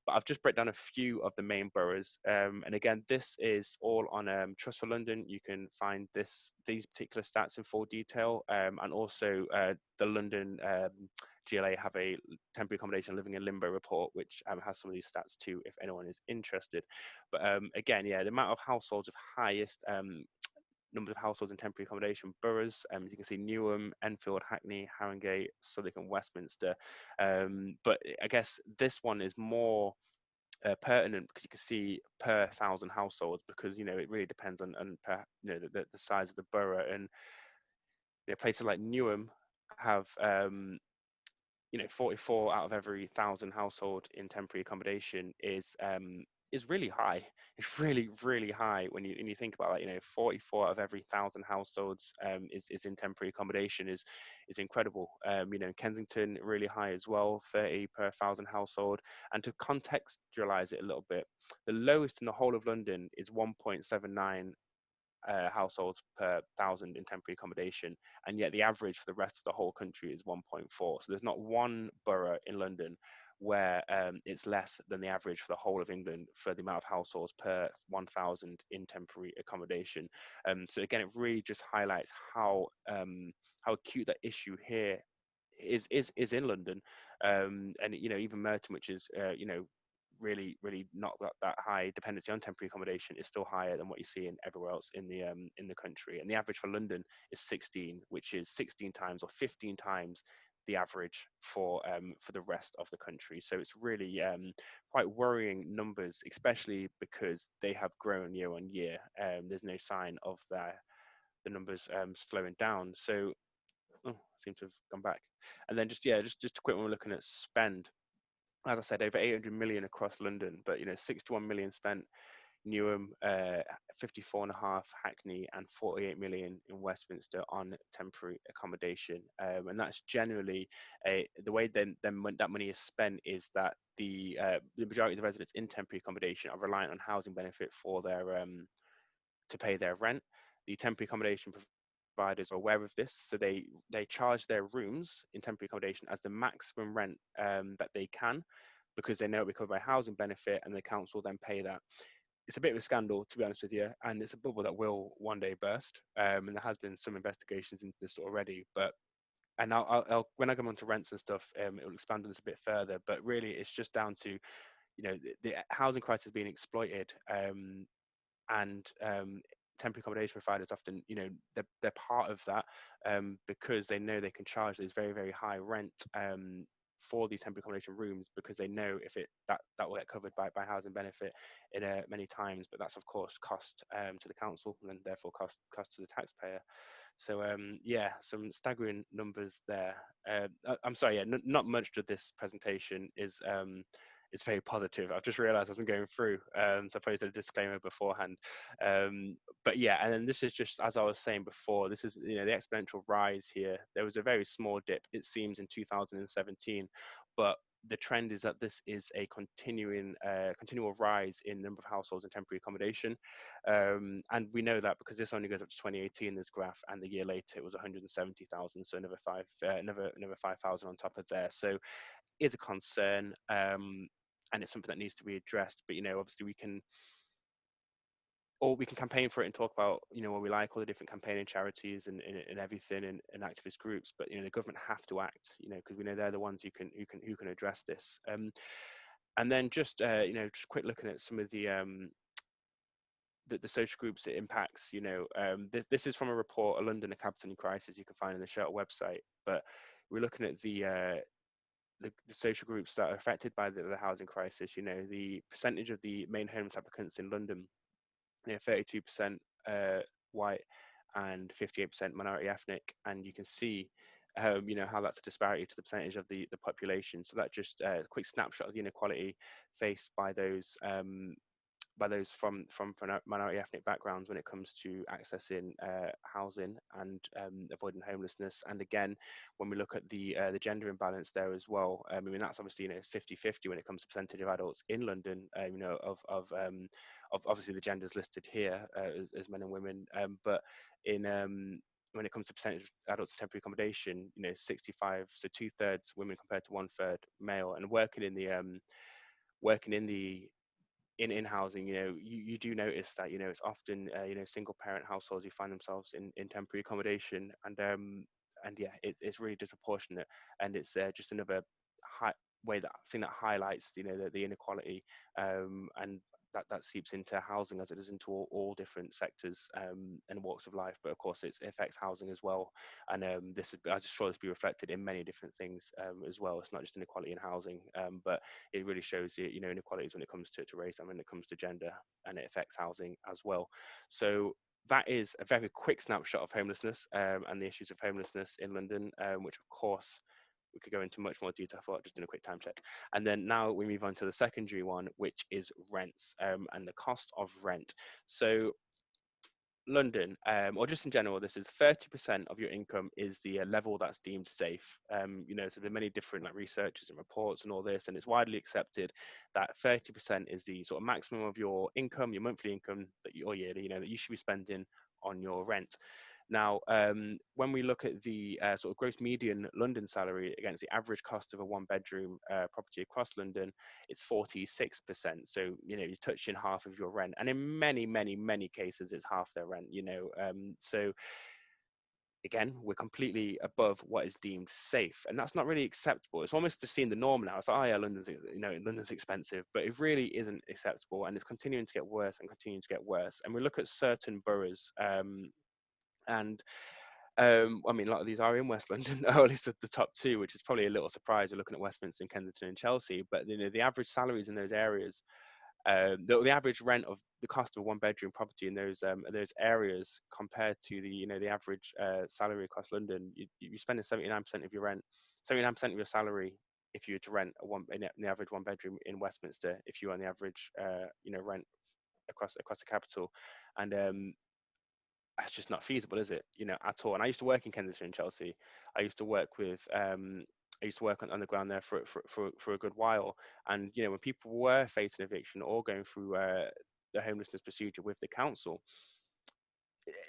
But I've just broken down a few of the main boroughs, and again, this is all on Trust for London. You can find these particular stats in full detail, and also the London GLA have a temporary accommodation living in limbo report, which has some of these stats too, if anyone is interested. But again, yeah, the amount of households of highest numbers of households in temporary accommodation boroughs. You can see Newham, Enfield, Hackney, Harrogate, Southwark and Westminster. But I guess this one is more pertinent because you can see per 1,000 households, because, you know, it really depends on per, you know, the size of the borough. And, you know, places like Newham have 44 out of every 1,000 household in temporary accommodation is really high. It's really, really high when you think about that. 44 of every 1,000 households is in temporary accommodation is incredible. Kensington really high as well, 30 per 1,000 household. And to contextualize it a little bit, the lowest in the whole of London is 1.79 households per 1,000 in temporary accommodation, and yet the average for the rest of the whole country is 1.4. So there's not one borough in London where it's less than the average for the whole of England for the amount of households per 1,000 in temporary accommodation. So again, it really just highlights how acute that issue here is in London, and even Merton, which is really not that high dependency on temporary accommodation, is still higher than what you see in everywhere else in the country. And the average for London is 16, which is 16 times or 15 times the average for the rest of the country. So it's really quite worrying numbers, especially because they have grown year on year. There's no sign of the numbers slowing down. So seem to have gone back. And then just a quick one, we're looking at spend. As I said, over 800 million across London, but 61 million spent Newham, 54.5 Hackney, and 48 million in Westminster on temporary accommodation. And that's generally the way then that money is spent is that the majority of the residents in temporary accommodation are reliant on housing benefit for their to pay their rent. The temporary accommodation providers are aware of this, so they charge their rooms in temporary accommodation as the maximum rent that they can, because they know it will be covered by housing benefit, and the council then pay that. It's a bit of a scandal, to be honest with you, and it's a bubble that will one day burst. And there has been some investigations into this already, and I'll when I come on to rents and stuff, it will expand on this a bit further. But really, it's just down to the housing crisis being exploited, and temporary accommodation providers often, they're part of that because they know they can charge those very, very high rent for these temporary accommodation rooms, because they know if that will get covered by housing benefit in many times. But that's of course cost to the council, and therefore cost to the taxpayer. So some staggering numbers there. I'm sorry, not much of this presentation is it's very positive. I've just realized as I'm going through, so I posted a disclaimer beforehand. But yeah, and then this is just, as I was saying before, this is the exponential rise here. There was a very small dip, it seems, in 2017, but the trend is that this is a continual rise in number of households in temporary accommodation, and we know that because this only goes up to 2018, this graph, and the year later it was 170,000, so another 5,000 on top of there. So is a concern, and it's something that needs to be addressed. But obviously we can campaign for it and talk about what we like, all the different campaigning charities and everything, and activist groups. But the government have to act, because we know they're the ones who can address this. And then just quick looking at some of the social groups it impacts. This is from a report, A London, a Capital in Crisis, you can find in the Shelter website. But we're looking at the social groups that are affected by the housing crisis. The percentage of the main homeless applicants in London, 32% white and 58% minority ethnic, and you can see how that's a disparity to the percentage of the population. So that's just a quick snapshot of the inequality faced by those from minority ethnic backgrounds when it comes to accessing housing and avoiding homelessness. And again, when we look at the gender imbalance there as well, I mean, that's obviously it's 50-50 when it comes to percentage of adults in London, of obviously the genders listed here as men and women, but in when it comes to percentage of adults in temporary accommodation, 65, so 2/3 women compared to 1/3 male. And working in housing, you do notice that it's often single parent households who find themselves in temporary accommodation, and yeah, it's really disproportionate, and it's just another thing that highlights the inequality, and that seeps into housing as it does into all different sectors and walks of life. But of course it affects housing as well, and I'm just sure this be reflected in many different things as well. It's not just inequality in housing, but it really shows inequalities when it comes to race and when it comes to gender, and it affects housing as well. So that is a very quick snapshot of homelessness and the issues of homelessness in London, which of course we could go into much more detail. I thought just doing a quick time check. And then now we move on to the secondary one, which is rents, and the cost of rent. So London, or just in general, this is 30% of your income is the level that's deemed safe. So there are many different like researches and reports and all this, and it's widely accepted that 30% is the sort of maximum of your income, your monthly income that you, or yearly, that you should be spending on your rent. Now, when we look at the sort of gross median London salary against the average cost of a one-bedroom property across London, it's 46%. So, you're touching half of your rent. And in many, many, many cases, it's half their rent, So again, we're completely above what is deemed safe. And that's not really acceptable. It's almost just seeing the norm now. It's like, oh yeah, London's expensive, but it really isn't acceptable. And it's continuing to get worse and continuing to get worse. And we look at certain boroughs, I mean, a lot of these are in West London, or at least at the top two, which is probably a little surprise. You're looking at Westminster, and Kensington, and Chelsea, but the average salaries in those areas, the average rent of the cost of a one-bedroom property in those areas compared to the average salary across London, you're spending 79% of your rent, 79% of your salary if you were to rent in the average one-bedroom in Westminster, if you were on the average rent across the capital, and that's just not feasible, is it? At all. And I used to work in Kensington and Chelsea. I used to work on the ground there for a good while. And when people were facing eviction or going through the homelessness procedure with the council,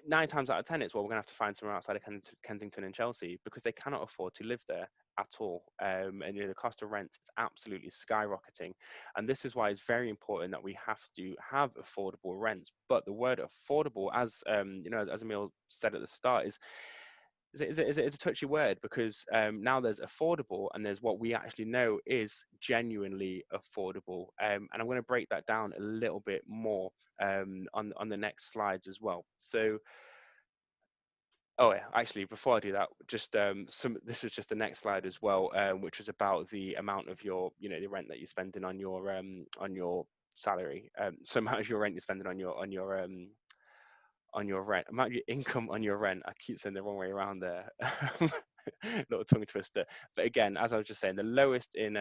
9 times out of 10, it's, well, we're going to have to find somewhere outside of Kensington and Chelsea, because they cannot afford to live there at all. And the cost of rent is absolutely skyrocketing. And this is why it's very important that we have to have affordable rents. But the word affordable, as as Emile said at the start, is a touchy word, because now there's affordable and there's what we actually know is genuinely affordable. And I'm going to break that down a little bit more on the next slides as well. So, oh yeah, actually, before I do that, just this was just the next slide as well, which was about the amount of your the rent that you're spending on your salary. So amount of your rent you're spending on your rent, amount of your income on your rent. I keep saying the wrong way around there. Little tongue twister. But again, as I was just saying, the lowest in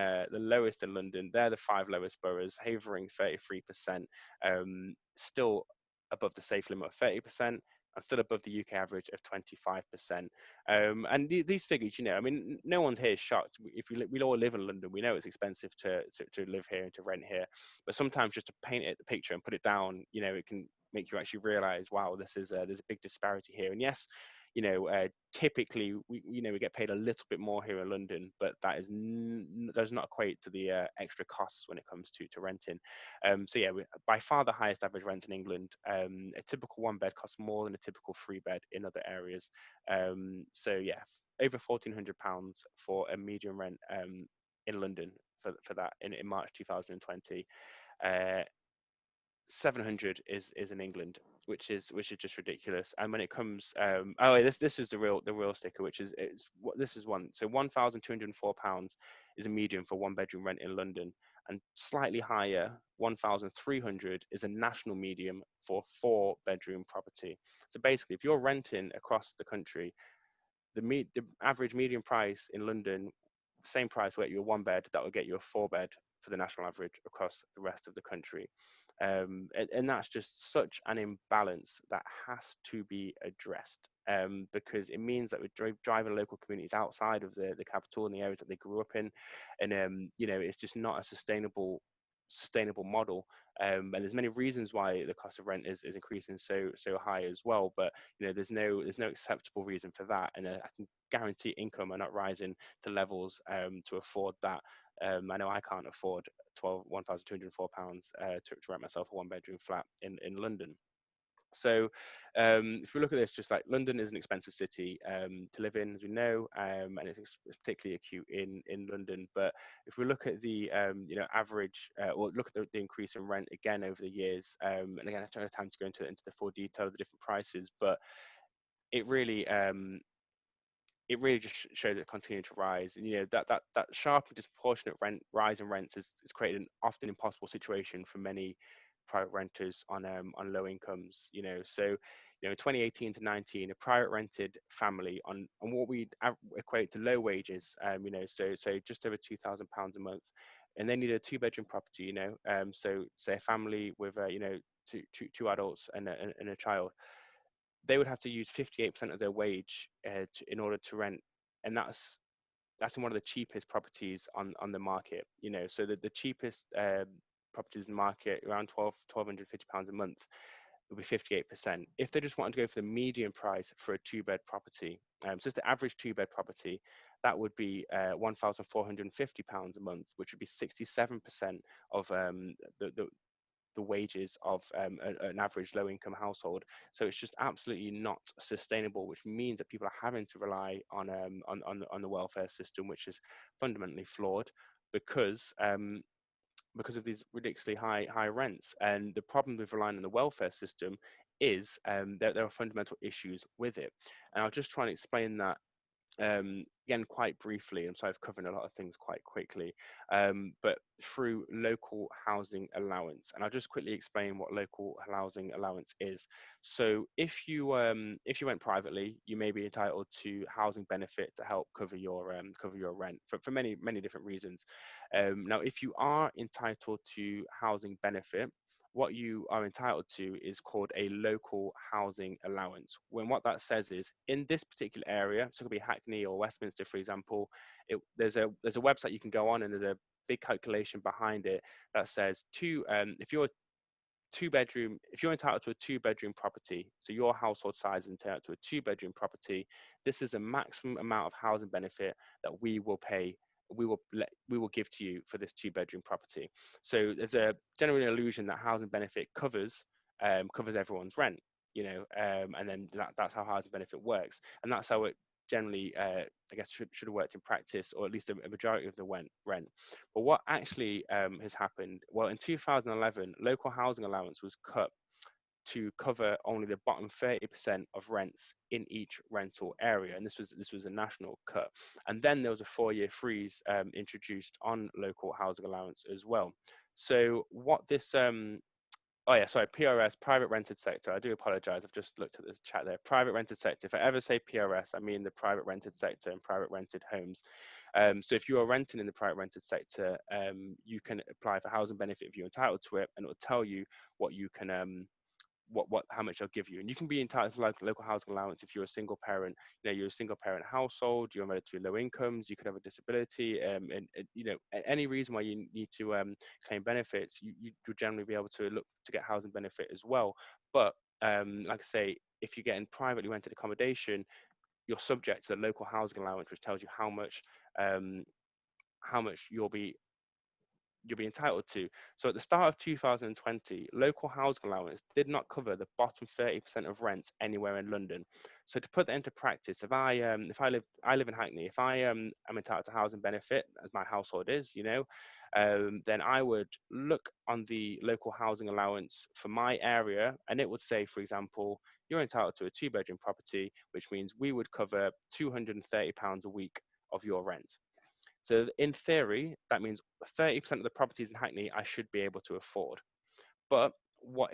London, they're the 5 lowest boroughs, havering 33%, still above the safe limit of 30%. And still above the UK average of 25%. And these figures, I mean, no one's here is shocked. If we all live in London, we know it's expensive to live here and to rent here. But sometimes just to paint the picture and put it down, it can make you actually realize, wow, there's a big disparity here. And yes, typically we get paid a little bit more here in London, but that does not equate to the extra costs when it comes to renting. So yeah, by far the highest average rent in England. A typical 1-bed costs more than a typical 3-bed in other areas. So yeah, over £1,400 for a median rent in London for that in March 2020. 700 is in England, which is just ridiculous. And when it comes, this is the real sticker, which is this is one. So £1,204 is a median for 1-bedroom rent in London, and slightly higher, 1,300 is a national median for 4-bedroom property. So basically, if you're renting across the country, the average median price in London, same price will get you a 1-bed, that will get you a 4-bed for the national average across the rest of the country. And that's just such an imbalance that has to be addressed, because it means that we're driving local communities outside of the capital and the areas that they grew up in, and it's just not a sustainable model. And there's many reasons why the cost of rent is increasing so high as well, but there's no acceptable reason for that, and I can guarantee income are not rising to levels to afford that. I know I can't afford £1,204 to rent myself a 1-bedroom flat in London. So if we look at this, just like London is an expensive city to live in, as we know, and it's particularly acute in London. But if we look at the average, or look at the increase in rent again over the years, and again, I don't have time to go into the full detail of the different prices, but it really just shows it continuing to rise. And that sharp and disproportionate rise in rents has created an often impossible situation for many private renters on low incomes. So you know, 2018 to 19, a private rented family on what we equate to low wages, you know, so just over £2,000 a month, and they need a 2-bedroom property, you know, so say a family with you know, two adults and a child, they would have to use 58% of their wage in order to rent, and that's in one of the cheapest properties on the market, you know. So the cheapest properties in the market, around £1,250 a month, would be 58%. If they just wanted to go for the median price for a 2-bed property, so just the average 2-bed property, that would be £1,450 a month, which would be 67% of the wages of an average low-income household. So it's just absolutely not sustainable, which means that people are having to rely on the welfare system, which is fundamentally flawed because of these ridiculously high rents. And the problem with relying on the welfare system is that there are fundamental issues with it. And I'll just try and explain that again quite briefly. I'm sorry, I've covered a lot of things quite quickly, but through local housing allowance. And I'll just quickly explain what local housing allowance is. So if you went privately, you may be entitled to housing benefit to help cover your rent for many different reasons. Now, if you are entitled to housing benefit, what you are entitled to is called a local housing allowance. When what that says is, in this particular area, so it could be Hackney or Westminster, for example, there's a website you can go on, and there's a big calculation behind it that says if you're entitled to a 2-bedroom property, so your household size is entitled to a 2-bedroom property, this is the maximum amount of housing benefit that we will give to you for this 2-bedroom property. So there's a general illusion that housing benefit covers everyone's rent, you know, and then that's how housing benefit works, and that's how it generally, I guess, should have worked in practice, or at least a majority of the rent. But what actually has happened? Well, in 2011, local housing allowance was cut to cover only the bottom 30% of rents in each rental area, and this was a national cut. And then there was a 4-year freeze introduced on local housing allowance as well. So what this oh yeah, sorry, PRS, private rented sector. I do apologize. I've just looked at the chat there. Private rented sector. If I ever say PRS, I mean the private rented sector and private rented homes. So if you are renting in the private rented sector, you can apply for housing benefit if you're entitled to it, and it will tell you what you can how much they'll give you. And you can be entitled to local housing allowance if you're a single parent. You know, you're a single parent household, you're relatively low incomes, you could have a disability, and you know, any reason why you need to claim benefits, you'll generally be able to look to get housing benefit as well. But like I say, if you're getting privately rented accommodation, you're subject to the local housing allowance, which tells you how much you'll be entitled to. So at the start of 2020, local housing allowance did not cover the bottom 30% of rents anywhere in London. So to put that into practice, if I live in Hackney, if I am entitled to housing benefit, as my household is, you know, then I would look on the local housing allowance for my area, and it would say, for example, you're entitled to a 2-bedroom property, which means we would cover £230 a week of your rent. So in theory, that means 30% of the properties in Hackney I should be able to afford. But what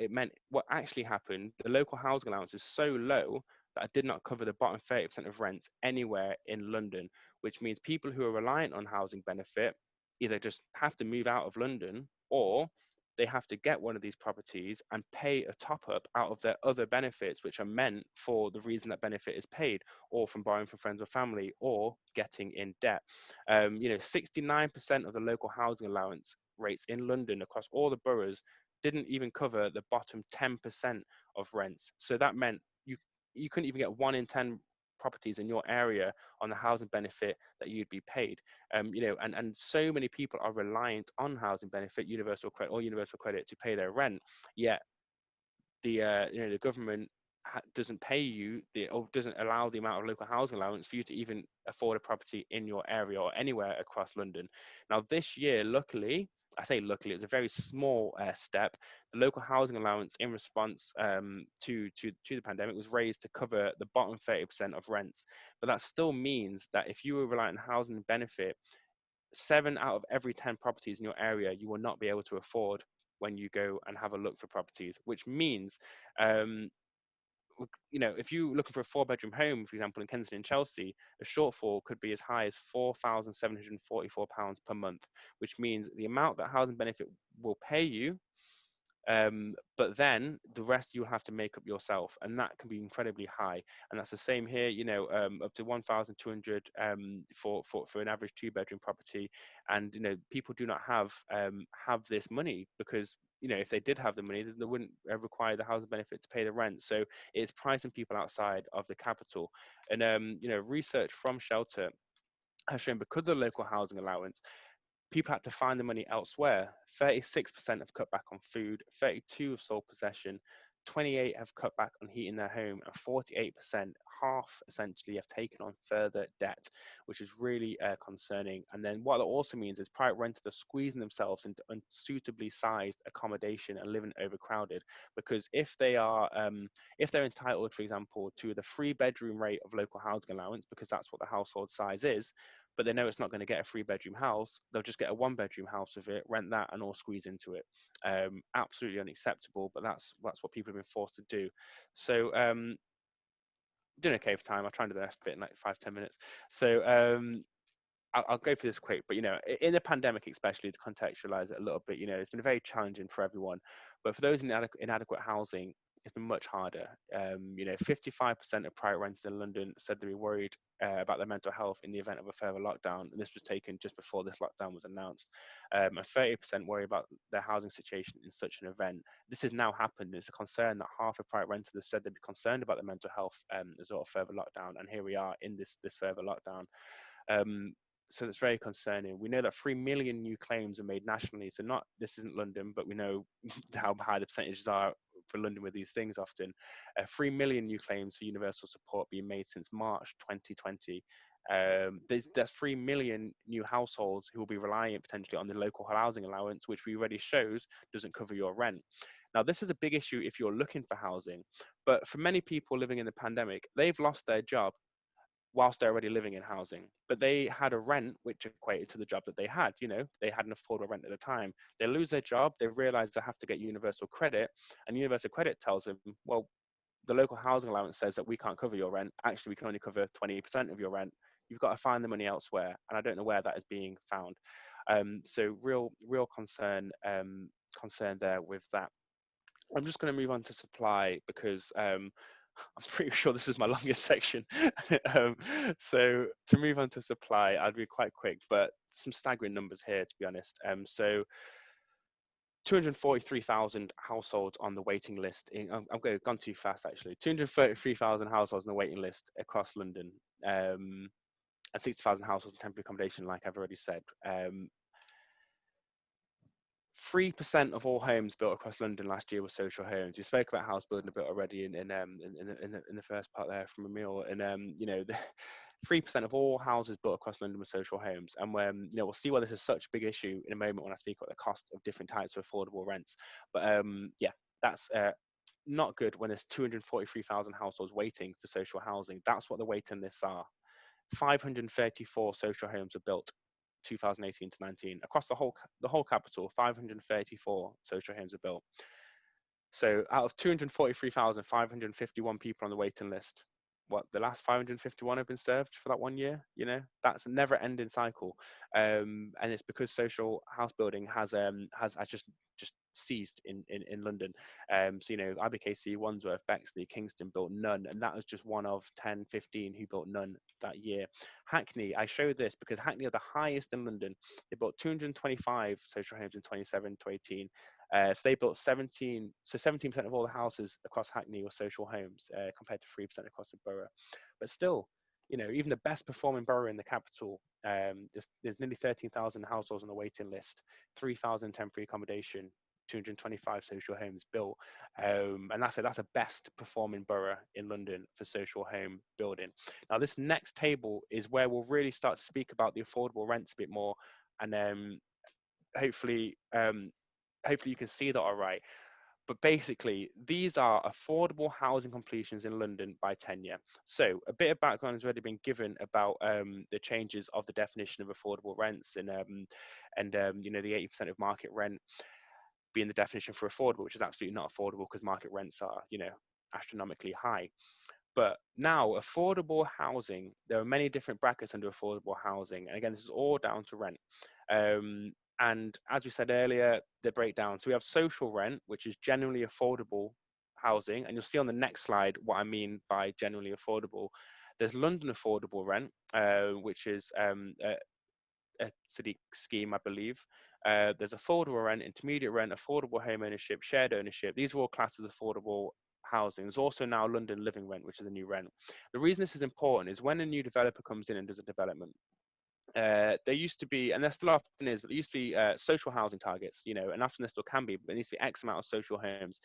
actually happened, the local housing allowance is so low that it did not cover the bottom 30% of rents anywhere in London, which means people who are reliant on housing benefit either just have to move out of London, or they have to get one of these properties and pay a top up out of their other benefits, which are meant for the reason that benefit is paid, or from borrowing from friends or family, or getting in debt. You know, 69% of the local housing allowance rates in London across all the boroughs didn't even cover the bottom 10% of rents. So that meant you couldn't even get 1 in 10 properties in your area on the housing benefit that you'd be paid. You know, and so many people are reliant on housing benefit, universal credit to pay their rent, yet the you know, the government doesn't pay you or doesn't allow the amount of local housing allowance for you to even afford a property in your area or anywhere across London. Now this year, luckily, I say luckily, it's a very small step. The local housing allowance in response to the pandemic was raised to cover the bottom 30% of rents. But that still means that if you were reliant on housing benefit, 7 out of every 10 properties in your area you will not be able to afford when you go and have a look for properties, which means you know, if you're looking for a 4-bedroom home, for example, in Kensington and Chelsea, the shortfall could be as high as £4,744 per month, which means the amount that housing benefit will pay you, but then the rest you'll have to make up yourself, and that can be incredibly high. And that's the same here, you know, up to 1,200 for an average 2-bedroom property. And you know, people do not have this money, because you know, if they did have the money, then they wouldn't require the housing benefit to pay the rent. So it's pricing people outside of the capital. And you know, research from Shelter has shown, because of the local housing allowance, people had to find the money elsewhere. 36% have cut back on food, 32% have sold possession, 28% have cut back on heating their home, and 48%, half essentially, have taken on further debt, which is really concerning. And then what that also means is private renters are squeezing themselves into unsuitably sized accommodation and living overcrowded, because if they're entitled, for example, to the 3-bedroom rate of local housing allowance, because that's what the household size is, but they know it's not going to get a 3-bedroom house, they'll just get a 1-bedroom house with it, rent that, and all squeeze into it. Absolutely unacceptable, but that's what people have been forced to do. So doing okay for time. I'll try and do the rest bit in like 5-10 minutes. So I'll go through this quick, but you know, in the pandemic, especially to contextualize it a little bit, you know, it's been very challenging for everyone, but for those in inadequate housing, it's been much harder. You know, 55% of private renters in London said they were worried about their mental health in the event of a further lockdown, and this was taken just before this lockdown was announced. And 30% worry about their housing situation in such an event. This has now happened. It's a concern that half of private renters have said they'd be concerned about their mental health as a result of further lockdown, and here we are in this further lockdown. So that's very concerning. We know that 3 million new claims are made nationally. So this isn't London, but we know how high the percentages are for London with these things often. 3 million new claims for universal support being made since March 2020. There's 3 million new households who will be relying potentially on the local housing allowance, which we already shows doesn't cover your rent. Now, this is a big issue if you're looking for housing, but for many people living in the pandemic, they've lost their job whilst they're already living in housing, but they had a rent which equated to the job that they had. You know, they had an affordable rent at the time. They lose their job, they realize they have to get universal credit, and universal credit tells them, well, the local housing allowance says that we can't cover your rent. Actually, we can only cover 20% of your rent. You've got to find the money elsewhere, and I don't know where that is being found. So real concern there with that. I'm just going to move on to supply, because I'm pretty sure this is my longest section. So to move on to supply, I'll be quite quick, but some staggering numbers here, to be honest. So 243,000 households on the waiting list. I'm gone too fast, actually. 233,000 households on the waiting list across London, and 60,000 households in temporary accommodation, like I've already said. 3% of all homes built across London last year were social homes. We spoke about house building a bit already in the first part there from Emile, and you know, 3% of all houses built across London were social homes. And when, you know, we'll see why this is such a big issue in a moment when I speak about the cost of different types of affordable rents. But yeah, that's not good when there's 243,000 households waiting for social housing. That's what the waiting lists are. 534 social homes were built 2018 to 19 across the whole capital. 534 social homes are built. So out of 243,551 people on the waiting list, what, the last 551 have been served for that 1 year? You know, that's a never ending cycle. And it's because social house building has just ceased in London. So, you know, IBKC, Wandsworth, Bexley, Kingston built none, and that was just one of 10, 15 who built none that year. Hackney, I show this because Hackney are the highest in London. They built 225 social homes in 2017 to 18. So they built 17% of all the houses across Hackney were social homes, compared to 3% across the borough. But still, you know, even the best performing borough in the capital, there's nearly 13,000 households on the waiting list, 3,000 temporary accommodation, 225 social homes built, and that's a best performing borough in London for social home building. Now, this next table is where we'll really start to speak about the affordable rents a bit more, and hopefully you can see that all right. But basically, these are affordable housing completions in London by tenure. So a bit of background has already been given about the changes of the definition of affordable rents, and you know, the 80% of market rent being the definition for affordable, which is absolutely not affordable, because market rents are, you know, astronomically high. But now, affordable housing, there are many different brackets under affordable housing. And again, this is all down to rent. And as we said earlier, the breakdown. So we have social rent, which is generally affordable housing. And you'll see on the next slide what I mean by generally affordable. There's London affordable rent, which is a city scheme, I believe. There's affordable rent, intermediate rent, affordable home ownership, shared ownership. These are all classed as affordable housing. There's also now London living rent, which is a new rent. The reason this is important is when a new developer comes in and does a development, there used to be, and there still often is, but there used to be social housing targets, you know, and often there still can be, but there needs to be X amount of social homes.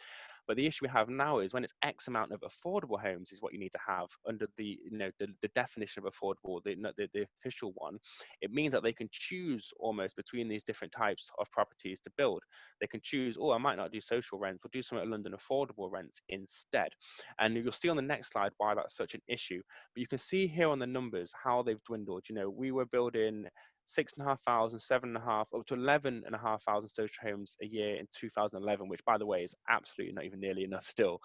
But the issue we have now is when it's X amount of affordable homes is what you need to have under the, you know, the definition of affordable, the official one. It means that they can choose almost between these different types of properties to build. They can choose, oh, I might not do social rents, we'll do some at London affordable rents instead. And you'll see on the next slide why that's such an issue. But you can see here on the numbers how they've dwindled. You know, we were building 6,500, 7,500, up to 11,500 social homes a year in 2011, which, by the way, is absolutely not even nearly enough still,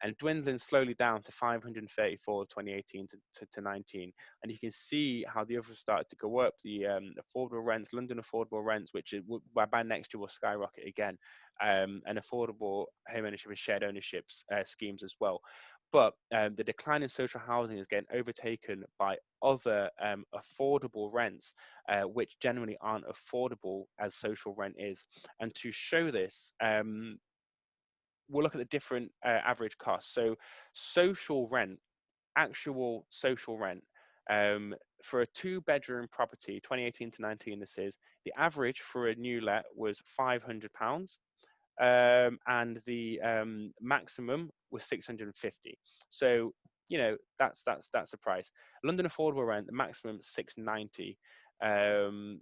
and dwindling slowly down to 534 2018 to 19. And you can see how the others started to go up. The affordable rents, London affordable rents, which by next year will skyrocket again, and affordable home ownership and shared ownerships schemes as well. But the decline in social housing is getting overtaken by other affordable rents, which generally aren't affordable as social rent is. And to show this, we'll look at the different average costs. So social rent, actual social rent, for a 2-bedroom property, 2018 to 19 this is, the average for a new let was £500. And the maximum was 650. So, you know, that's a price. London affordable rent, the maximum is 690. The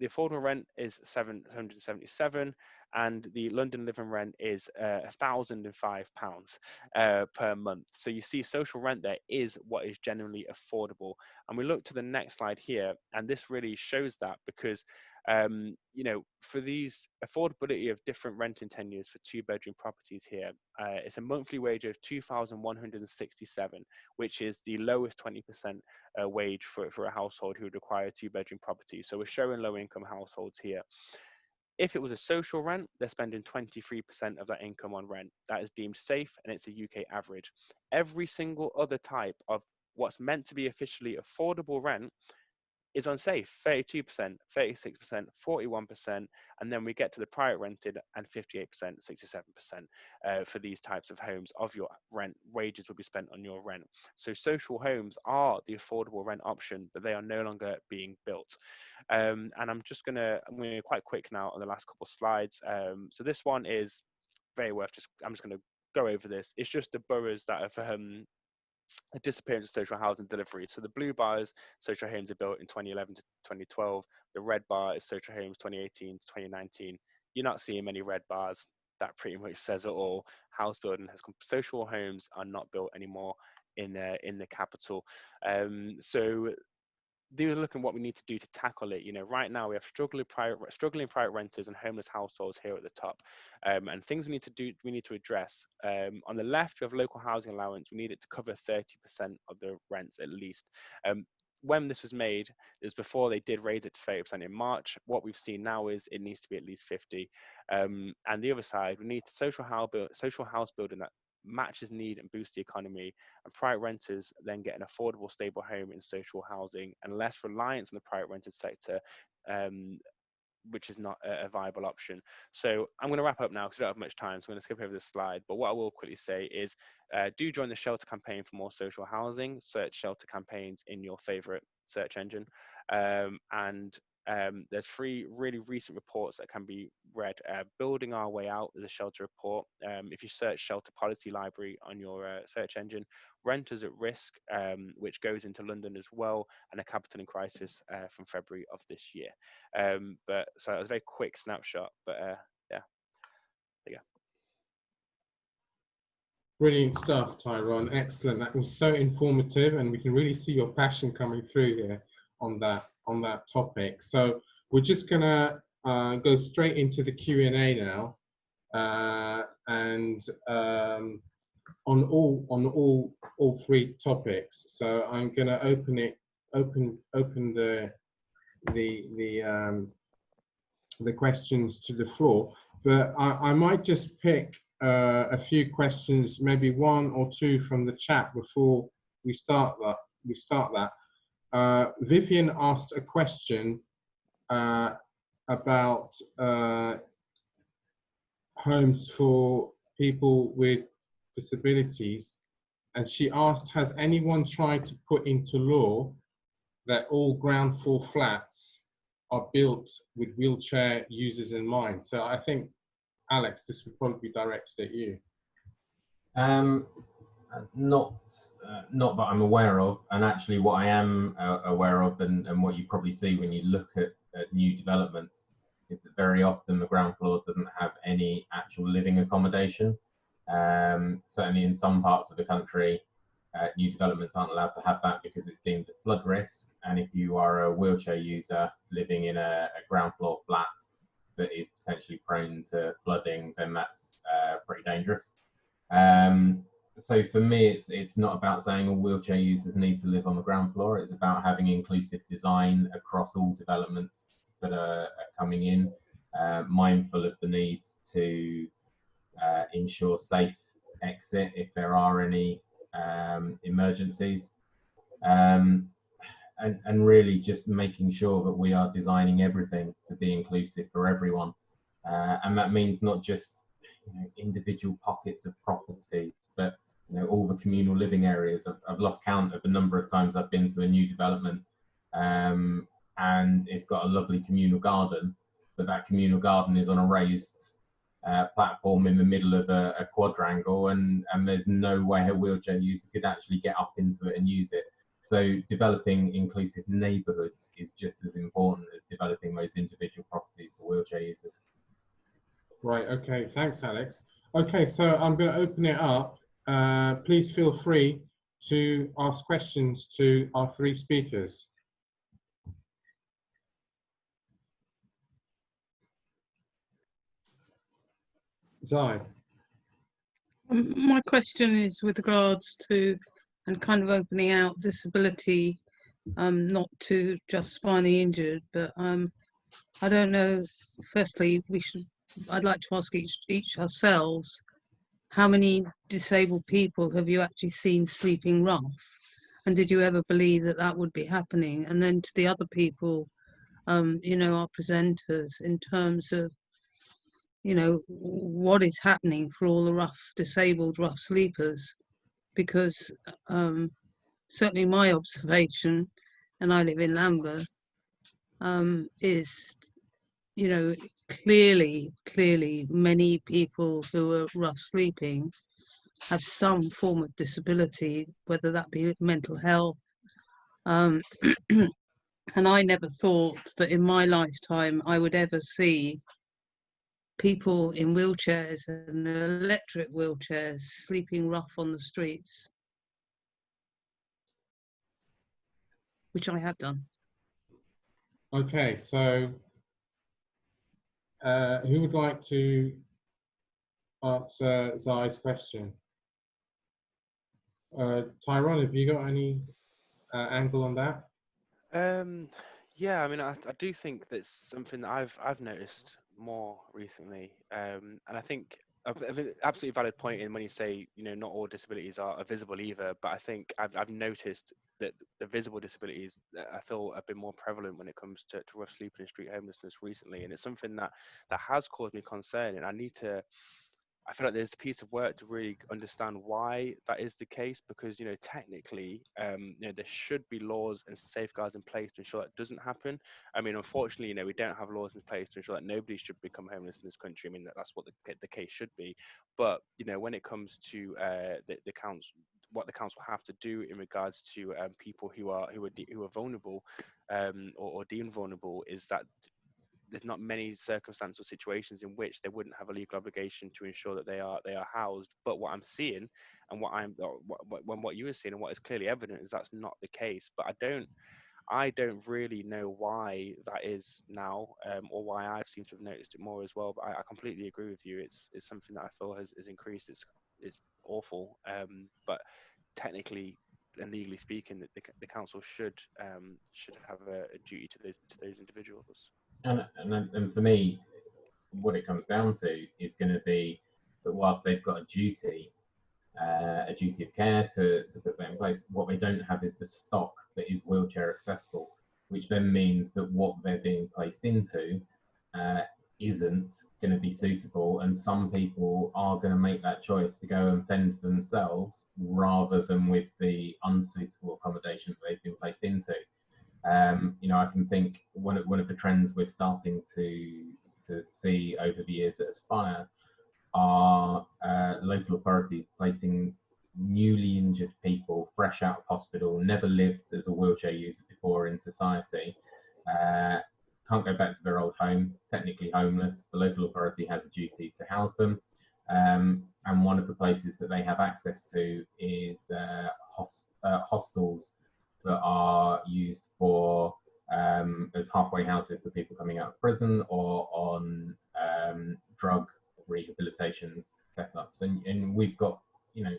affordable rent is 777, and the London living rent is £1,005 per month. So you see social rent there is what is generally affordable. And we look to the next slide here, and this really shows that because you know, for these affordability of different renting tenures for 2-bedroom properties here, it's a monthly wage of 2,167, which is the lowest 20% wage for a household who would require a 2-bedroom property. So we're showing low-income households here. If it was a social rent, they're spending 23% of that income on rent. That is deemed safe, and it's a UK average. Every single other type of what's meant to be officially affordable rent is unsafe, 32%, 36%, 41%, and then we get to the private rented and 58%, 67% for these types of homes of your rent. Wages will be spent on your rent. So social homes are the affordable rent option, but they are no longer being built. And I'm going to quite quick now on the last couple of slides. So this one is very worth I'm just going to go over this. It's just the boroughs that have a disappearance of social housing delivery. So the blue bars, social homes are built in 2011 to 2012. The red bar is social homes 2018 to 2019. You're not seeing many red bars. That pretty much says it all. House building has come. Social homes are not built anymore in the capital. So they're looking what we need to do to tackle it. You know, right now we have struggling private renters and homeless households here at the top, and things we need to address. On the left, we have local housing allowance. We need it to cover 30% of the rents at least. When this was made, it was before they did raise it to 30% in March. What we've seen now is it needs to be at least 50. And the other side, we need social house building that matches need and boosts the economy, and private renters then get an affordable, stable home in social housing and less reliance on the private rented sector, which is not a viable option. So I'm going to wrap up now because I don't have much time, so I'm going to skip over this slide. But what I will quickly say is do join the Shelter campaign for more social housing. Search Shelter campaigns in your favorite search engine, and there's 3 really recent reports that can be read. Building Our Way Out is a shelter report. If you search Shelter Policy Library on your search engine, Renters at Risk, which goes into London as well, and A Capital in Crisis from February of this year. But so it was a very quick snapshot, but yeah, there you go. Brilliant stuff, Tyrone. Excellent. That was so informative, and we can really see your passion coming through here on that topic. So we're just gonna go straight into the Q&A now, and on all three topics. So I'm going to open the questions to the floor, but I might just pick a few questions, maybe one or two from the chat before we start that. Vivian asked a question about homes for people with disabilities, and she asked, has anyone tried to put into law that all ground floor flats are built with wheelchair users in mind? So I think, Alex, this would probably be directed at you. Not that I'm aware of, and actually what I am aware of, and what you probably see when you look at new developments, is that very often the ground floor doesn't have any actual living accommodation. Certainly in some parts of the country, new developments aren't allowed to have that because it's deemed a flood risk, and if you are a wheelchair user living in a ground floor flat that is potentially prone to flooding, then that's pretty dangerous. So for me, it's not about saying all wheelchair users need to live on the ground floor. It's about having inclusive design across all developments that are coming in, mindful of the need to ensure safe exit if there are any emergencies, and really just making sure that we are designing everything to be inclusive for everyone, and that means not just individual pockets of property, but all the communal living areas. I've lost count of the number of times I've been to a new development, and it's got a lovely communal garden, but that communal garden is on a raised platform in the middle of a quadrangle, and there's no way a wheelchair user could actually get up into it and use it. So developing inclusive neighbourhoods is just as important as developing those individual properties for wheelchair users. Right, okay, thanks, Alex. Okay, so I'm going to open it up. Please feel free to ask questions to our three speakers. Zai. My question is with regards to, and kind of opening out disability, not to just spinally injured, but I don't know. Firstly, I'd like to ask each ourselves, how many disabled people have you actually seen sleeping rough? And did you ever believe that that would be happening? And then to the other people, our presenters, in terms of, what is happening for all the disabled rough sleepers? Because certainly my observation, and I live in Lambeth, is, clearly many people who are rough sleeping have some form of disability, whether that be mental health. And I never thought that in my lifetime I would ever see people in wheelchairs and electric wheelchairs sleeping rough on the streets, which I have done. Okay, so who would like to answer Zai's question? Tyrone, have you got any angle on that? Yeah, I mean, I do think that's something that I've noticed more recently, and I think an absolutely valid point in when you say not all disabilities are visible either, but I think I've noticed that the visible disabilities I feel have been more prevalent when it comes to rough sleeping and street homelessness recently, and it's something that has caused me concern, and I feel like there's a piece of work to really understand why that is the case, because technically there should be laws and safeguards in place to ensure that doesn't happen. I mean, unfortunately, we don't have laws in place to ensure that nobody should become homeless in this country. I mean, that's what the case should be. But when it comes to the council, what the council have to do in regards to people who are vulnerable or deemed vulnerable, is that there's not many circumstantial situations in which they wouldn't have a legal obligation to ensure that they are housed. But what I'm seeing, and what you were seeing, and what is clearly evident, is that's not the case. But I don't really know why that is now, or why I've seemed to have noticed it more as well. But I completely agree with you. It's something that I feel has increased. It's is awful. But technically and legally speaking, the council should have a duty to those individuals. And for me, what it comes down to is going to be that whilst they've got a duty of care to put that in place, what they don't have is the stock that is wheelchair accessible, which then means that what they're being placed into isn't going to be suitable, and some people are going to make that choice to go and fend for themselves rather than with the unsuitable accommodation that they've been placed into. I can think one of the trends we're starting to see over the years at Aspire are local authorities placing newly injured people fresh out of hospital, never lived as a wheelchair user before in society, can't go back to their old home, technically homeless. The local authority has a duty to house them, and one of the places that they have access to is hostels that are used for as halfway houses for people coming out of prison or on drug rehabilitation setups. And we've got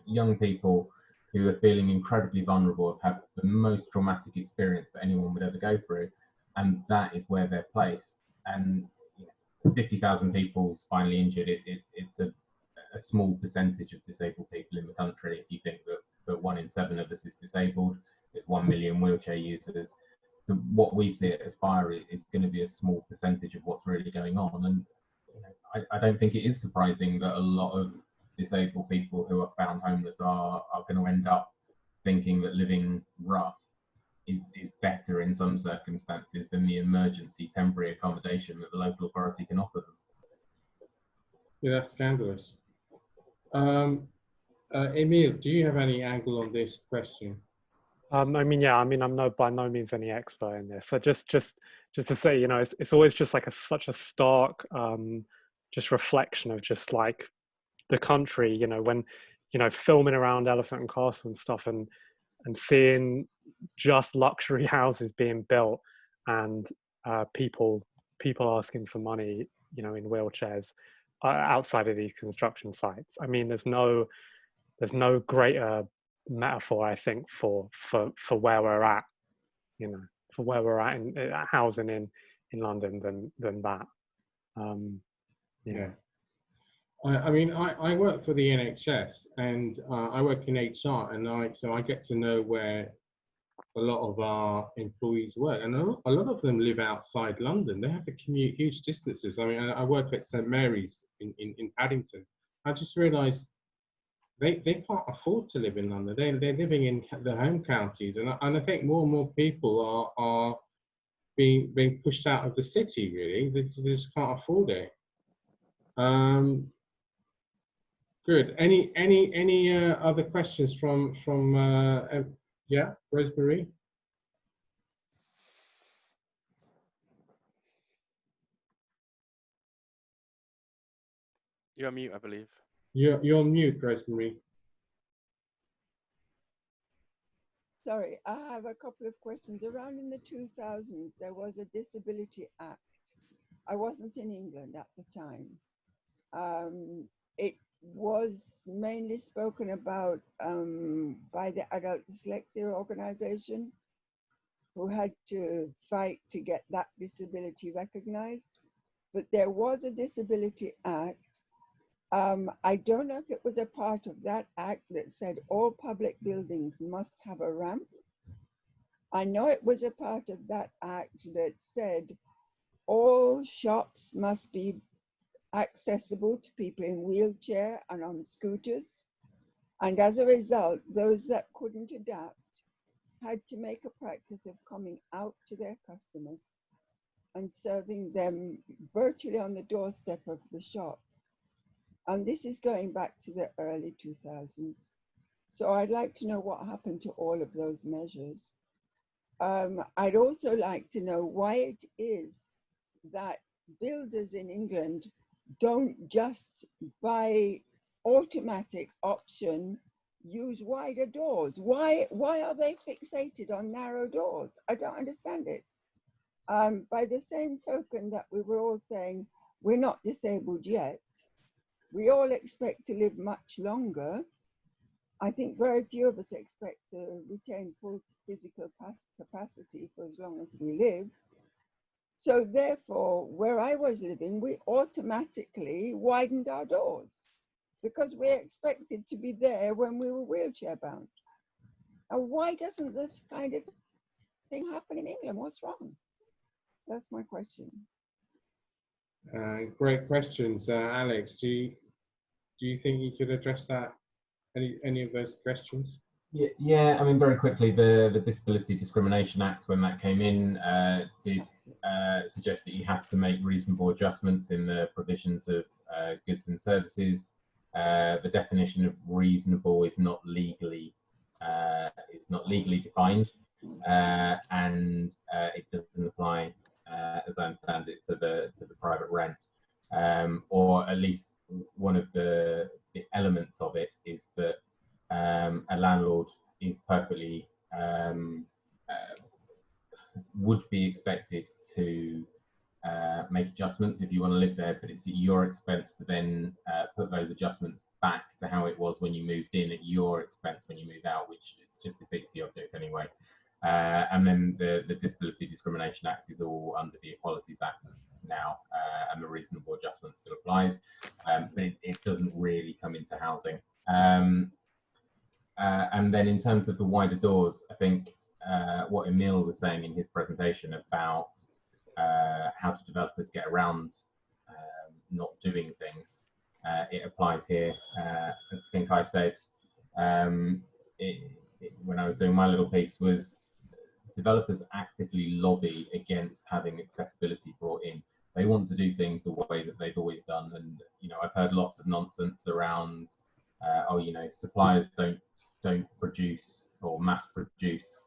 young people who are feeling incredibly vulnerable, have had the most traumatic experience that anyone would ever go through, and that is where they're placed. And 50,000 people spinally injured, it's a small percentage of disabled people in the country. If you think that 1 in 7 of us is disabled, there's 1 million wheelchair users. So what we see at Aspire is going to be a small percentage of what's really going on. And I don't think it is surprising that a lot of disabled people who are found homeless are going to end up thinking that living rough is better in some circumstances than the emergency temporary accommodation that the local authority can offer them. Yeah, that's scandalous. Emile, do you have any angle on this question? I'm by no means any expert in this. So just to say, it's always just like such a stark just reflection of just like the country, when filming around Elephant and Castle and stuff, and seeing just luxury houses being built and people asking for money, in wheelchairs outside of these construction sites. I mean, there's no greater metaphor, I think, for where we're at, for where we're at in housing in London than that. Yeah. I mean, I work for the NHS, and I work in HR, and so I get to know where a lot of our employees work, and a lot of them live outside London. They have to commute huge distances. I mean, I work at St Mary's in Paddington. I just realised they can't afford to live in London. They're living in the home counties, and I think more and more people are being pushed out of the city. Really, they just can't afford it. Good. Any other questions from yeah, Rosemary? You're on mute, I believe. You're on mute, Rosemary. Sorry, I have a couple of questions. Around in the 2000s, there was a Disability Act. I wasn't in England at the time. It was mainly spoken about by the Adult Dyslexia Organization, who had to fight to get that disability recognized. But there was a Disability Act. I don't know if it was a part of that act that said all public buildings must have a ramp. I know it was a part of that act that said all shops must be accessible to people in wheelchair and on scooters. And as a result, those that couldn't adapt had to make a practice of coming out to their customers and serving them virtually on the doorstep of the shop. And this is going back to the early 2000s. So I'd like to know what happened to all of those measures. I'd also like to know why it is that builders in England don't just by automatic option use wider doors. Why are they fixated on narrow doors? I don't understand it. By the same token that we were all saying we're not disabled yet, we all expect to live much longer. I think very few of us expect to retain full physical capacity for as long as we live. So therefore, where I was living, we automatically widened our doors because we expected to be there when we were wheelchair bound. And why doesn't this kind of thing happen in England? What's wrong? That's my question. Great questions. Alex, do you think you could address that, any of those questions? Yeah, I mean, very quickly, the Disability Discrimination Act, when that came in, did suggest that you have to make reasonable adjustments in the provisions of goods and services. The definition of reasonable is not legally defined, and it doesn't apply, as I understand it, to the private rent, or at least one of the elements of it is that a landlord is perfectly would be expected to make adjustments if you want to live there, but it's at your expense to then put those adjustments back to how it was when you moved in, at your expense when you move out, which just defeats the object anyway. And then the Disability Discrimination Act is all under the Equalities Act now, and the reasonable adjustment still applies, but it doesn't really come into housing. And then in terms of the wider doors, I think what Emile was saying in his presentation about how do developers get around not doing things, it applies here. As I think I said when I was doing my little piece, was developers actively lobby against having accessibility brought in. They want to do things the way that they've always done, and I've heard lots of nonsense around suppliers don't produce or mass produce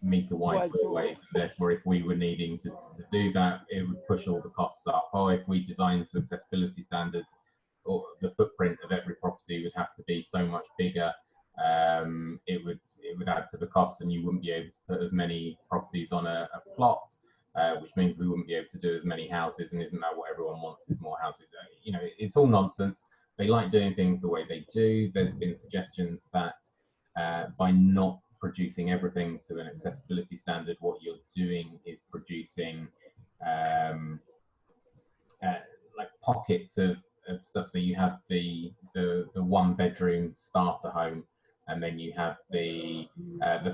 meter wide doorways, and therefore if we were needing to do that, it would push all the costs up. Or if we design to accessibility standards, or the footprint of every property would have to be so much bigger, it would add to the cost, and you wouldn't be able to put as many properties on a plot, which means we wouldn't be able to do as many houses. And isn't that what everyone wants, is more houses? It's all nonsense. They like doing things the way they do. There's been suggestions that by not producing everything to an accessibility standard, what you're doing is producing like pockets of stuff. So you have the 1 bedroom starter home, and then you have the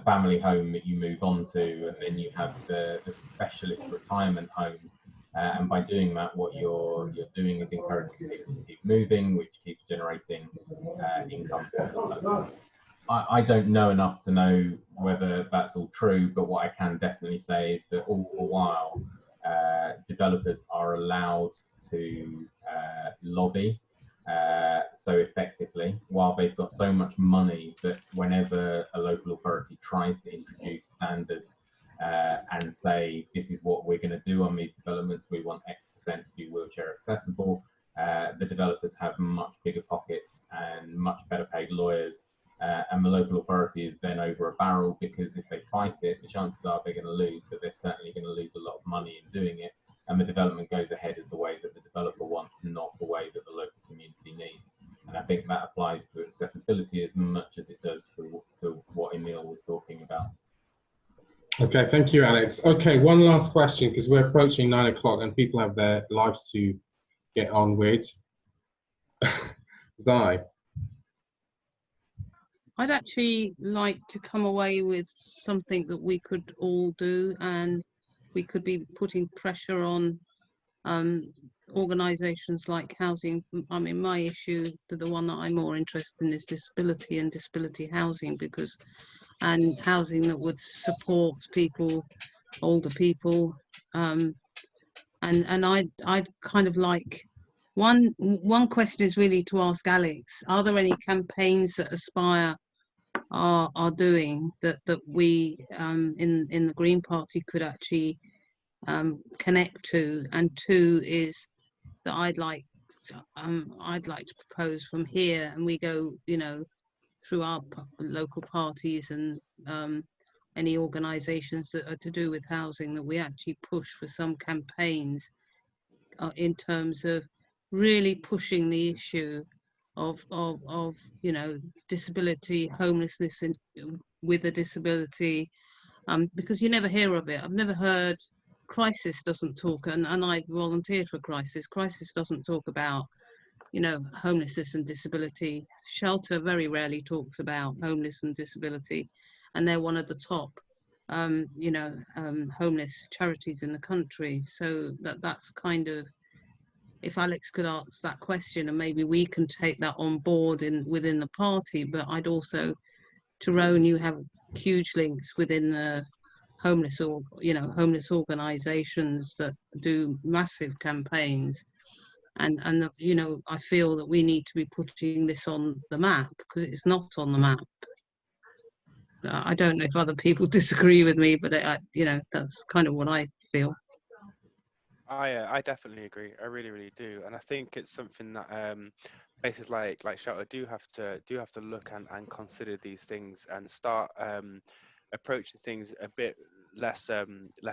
family home that you move on to, and then you have the specialist retirement homes. And by doing that, what you're doing is encouraging people to keep moving, which keeps generating income for them. I don't know enough to know whether that's all true, but what I can definitely say is that all the while, developers are allowed to lobby so effectively, while they've got so much money that whenever a local authority tries to introduce standards and say, this is what we're going to do on these developments, we want X% to be wheelchair accessible, the developers have much bigger pockets and much better paid lawyers, and the local authority is then over a barrel, because if they fight it, the chances are they're going to lose, but they're certainly going to lose a lot of money in doing it, and the development goes ahead as the way that the developer wants, not the way that the local community needs. And I think that applies to accessibility as much as it does to what Emile was talking about. Okay, thank you, Alex. Okay, one last question, because we're approaching 9 o'clock and people have their lives to get on with. Zai. I'd actually like to come away with something that we could all do, and we could be putting pressure on organisations like housing. I mean, my issue, the one that I'm more interested in, is disability and disability housing, and housing that would support people, older people, and I'd kind of like, one question is really to ask Alex, are there any campaigns that Aspire are doing that we in the Green Party could actually connect to? And 2 is that I'd like to propose from here, and we go through our local parties and any organisations that are to do with housing, that we actually push for some campaigns in terms of really pushing the issue of you know, disability, homelessness, and with a disability, because you never hear of it. I've never heard. Crisis doesn't talk, and I volunteered for Crisis. Crisis doesn't talk about, you know, homelessness and disability. Shelter very rarely talks about homeless and disability, and they're one of the top, you know, homeless charities in the country. So that's kind of, if Alex could answer that question, and maybe we can take that on board within the party. But I'd also, Tyrone, you have huge links within the homeless, or you know, homeless organisations that do massive campaigns, and you know, I feel that we need to be putting this on the map, because it's not on the map. I don't know if other people disagree with me, but you know, that's kind of what I feel. I definitely agree. I really, really do, and I think it's something that places like Shelter do have to look and consider these things, and start approaching things a bit less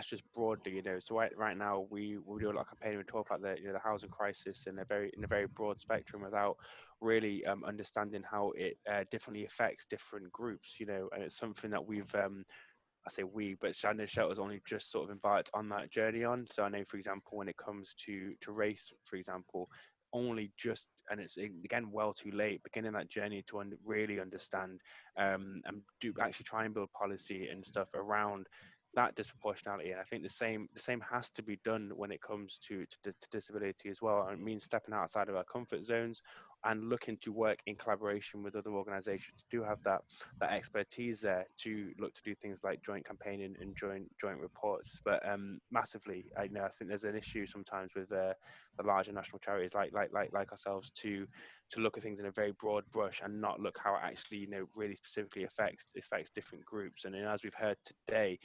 just broadly, you know. So right now we do a lot of campaigning. We talk about the, you know, the housing crisis in a very broad spectrum, without really understanding how it differently affects different groups, you know. And it's something that we've I say we, but Shandon Shelter's only just sort of embarked on that journey on. So I know, for example, when it comes to race, for example, only just, and it's again well too late, beginning that journey to really understand and do actually try and build policy and stuff around that disproportionality. And I think the same has to be done when it comes to disability as well. And it means stepping outside of our comfort zones and looking to work in collaboration with other organisations to have that expertise there, to look to do things like joint campaigning and joint reports. But massively, I think there's an issue sometimes with the larger national charities like ourselves to look at things in a very broad brush and not look how it actually, you know, really specifically affects different groups. And as we've heard today,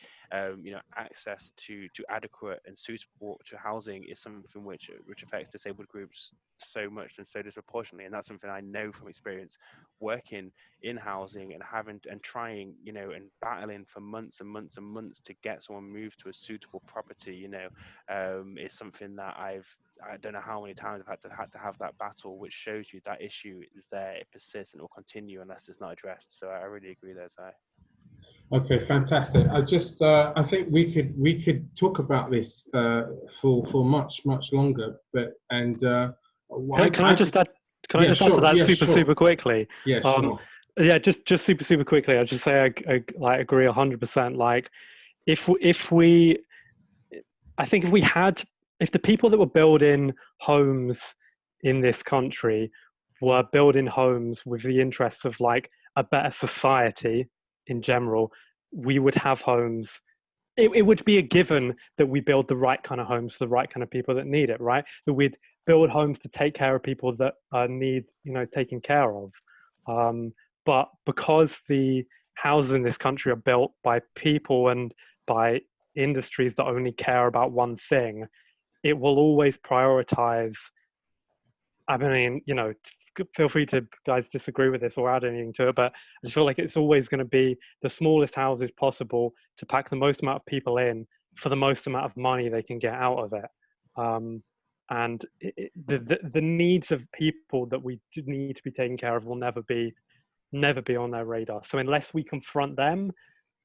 you know, access to adequate and suitable to housing is something which affects disabled groups so much and so disproportionately. And that's something I know from experience working in housing and trying, you know, and battling for months and months and months to get someone moved to a suitable property, you know, is something that I don't know how many times I've had to have that battle, which shows you that issue is there, it persists, and it will continue unless it's not addressed. So I really agree there, Si. Okay, fantastic. I think we could talk about this for much longer, but Can I just add to that super quickly? Yeah, sure. Yeah, just super quickly. I'll just say I agree 100%. Like, if the people that were building homes in this country were building homes with the interests of like a better society in general, we would have homes. It would be a given that we build the right kind of homes for the right kind of people that need it, right? That we'd build homes to take care of people that need, you know, taken care of. But because the houses in this country are built by people and by industries that only care about one thing, it will always prioritize. I mean, you know, feel free to guys disagree with this or add anything to it, but I just feel like it's always going to be the smallest houses possible to pack the most amount of people in for the most amount of money they can get out of it. And the needs of people that we need to be taken care of will never be on their radar. So unless we confront them,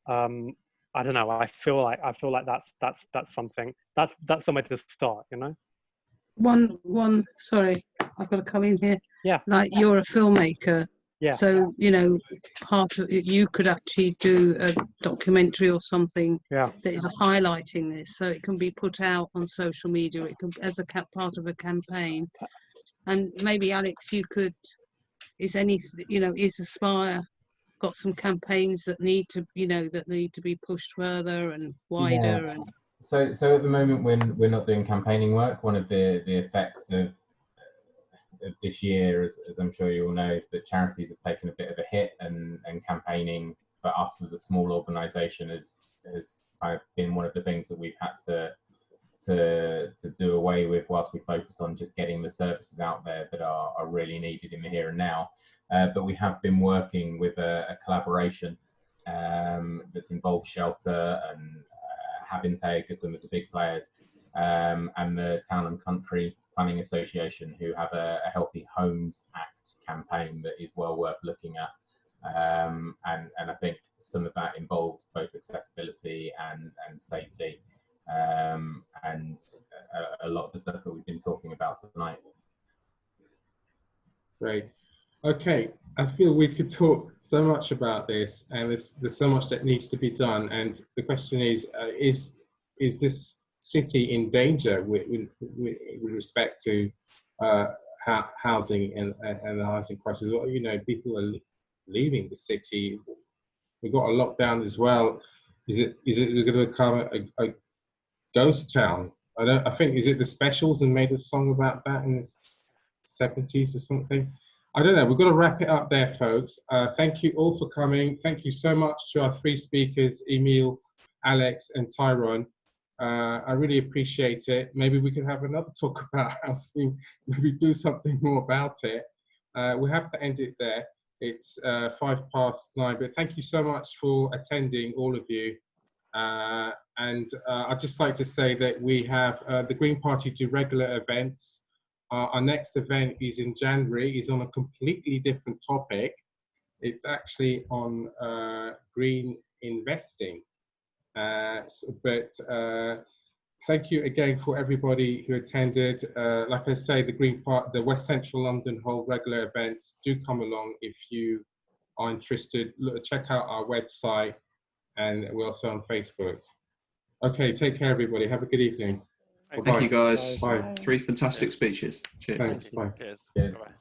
I don't know. I feel like that's something that's somewhere to start. You know. One. Sorry, I've got to come in here. Yeah. Like, you're a filmmaker. Yeah. So, you know, part of it, you could actually do a documentary or something that is highlighting this, so it can be put out on social media. It can, as a part of a campaign. And maybe Alex, you could. Is Aspire got some campaigns that need to be pushed further and wider? And so at the moment, when we're not doing campaigning work, one of the effects of this year, as I'm sure you all know, is that charities have taken a bit of a hit, and campaigning for us as a small organisation has kind of been one of the things that we've had to do away with, whilst we focus on just getting the services out there that are really needed in the here and now. But we have been working with a collaboration that's involved Shelter and Have Intake as some of the big players, and the Town and Country Planning Association, who have a Healthy Homes Act campaign that is well worth looking at. And I think some of that involves both accessibility and safety, and a lot of the stuff that we've been talking about tonight. Great. Okay, I feel we could talk so much about this, and there's so much that needs to be done. And the question is this city in danger with respect to housing and the housing crisis? Well, you know, people are leaving the city. We've got a lockdown as well. Is it going to become a ghost town? I think, is it the Specials and made a song about that in the 70s or something? I don't know. We've got to wrap it up there, folks. Thank you all for coming. Thank you so much to our three speakers, Emile, Alex, and Tyrone. I really appreciate it. Maybe we could have another talk about housing, maybe do something more about it. We have to end it there. It's 9:05, but thank you so much for attending, all of you. And I'd just like to say that we have the Green Party do regular events. Our next event is in January, is on a completely different topic. It's actually on green investing. Thank you again for everybody who attended. Like I say, the West Central London hold regular events. Do come along if you are interested. Check out our website, and we're also on Facebook. Okay, take care, everybody. Have a good evening. Thank you, guys. Bye. 3 fantastic speeches. Cheers. Thanks. Bye. Cheers. Cheers. Bye-bye.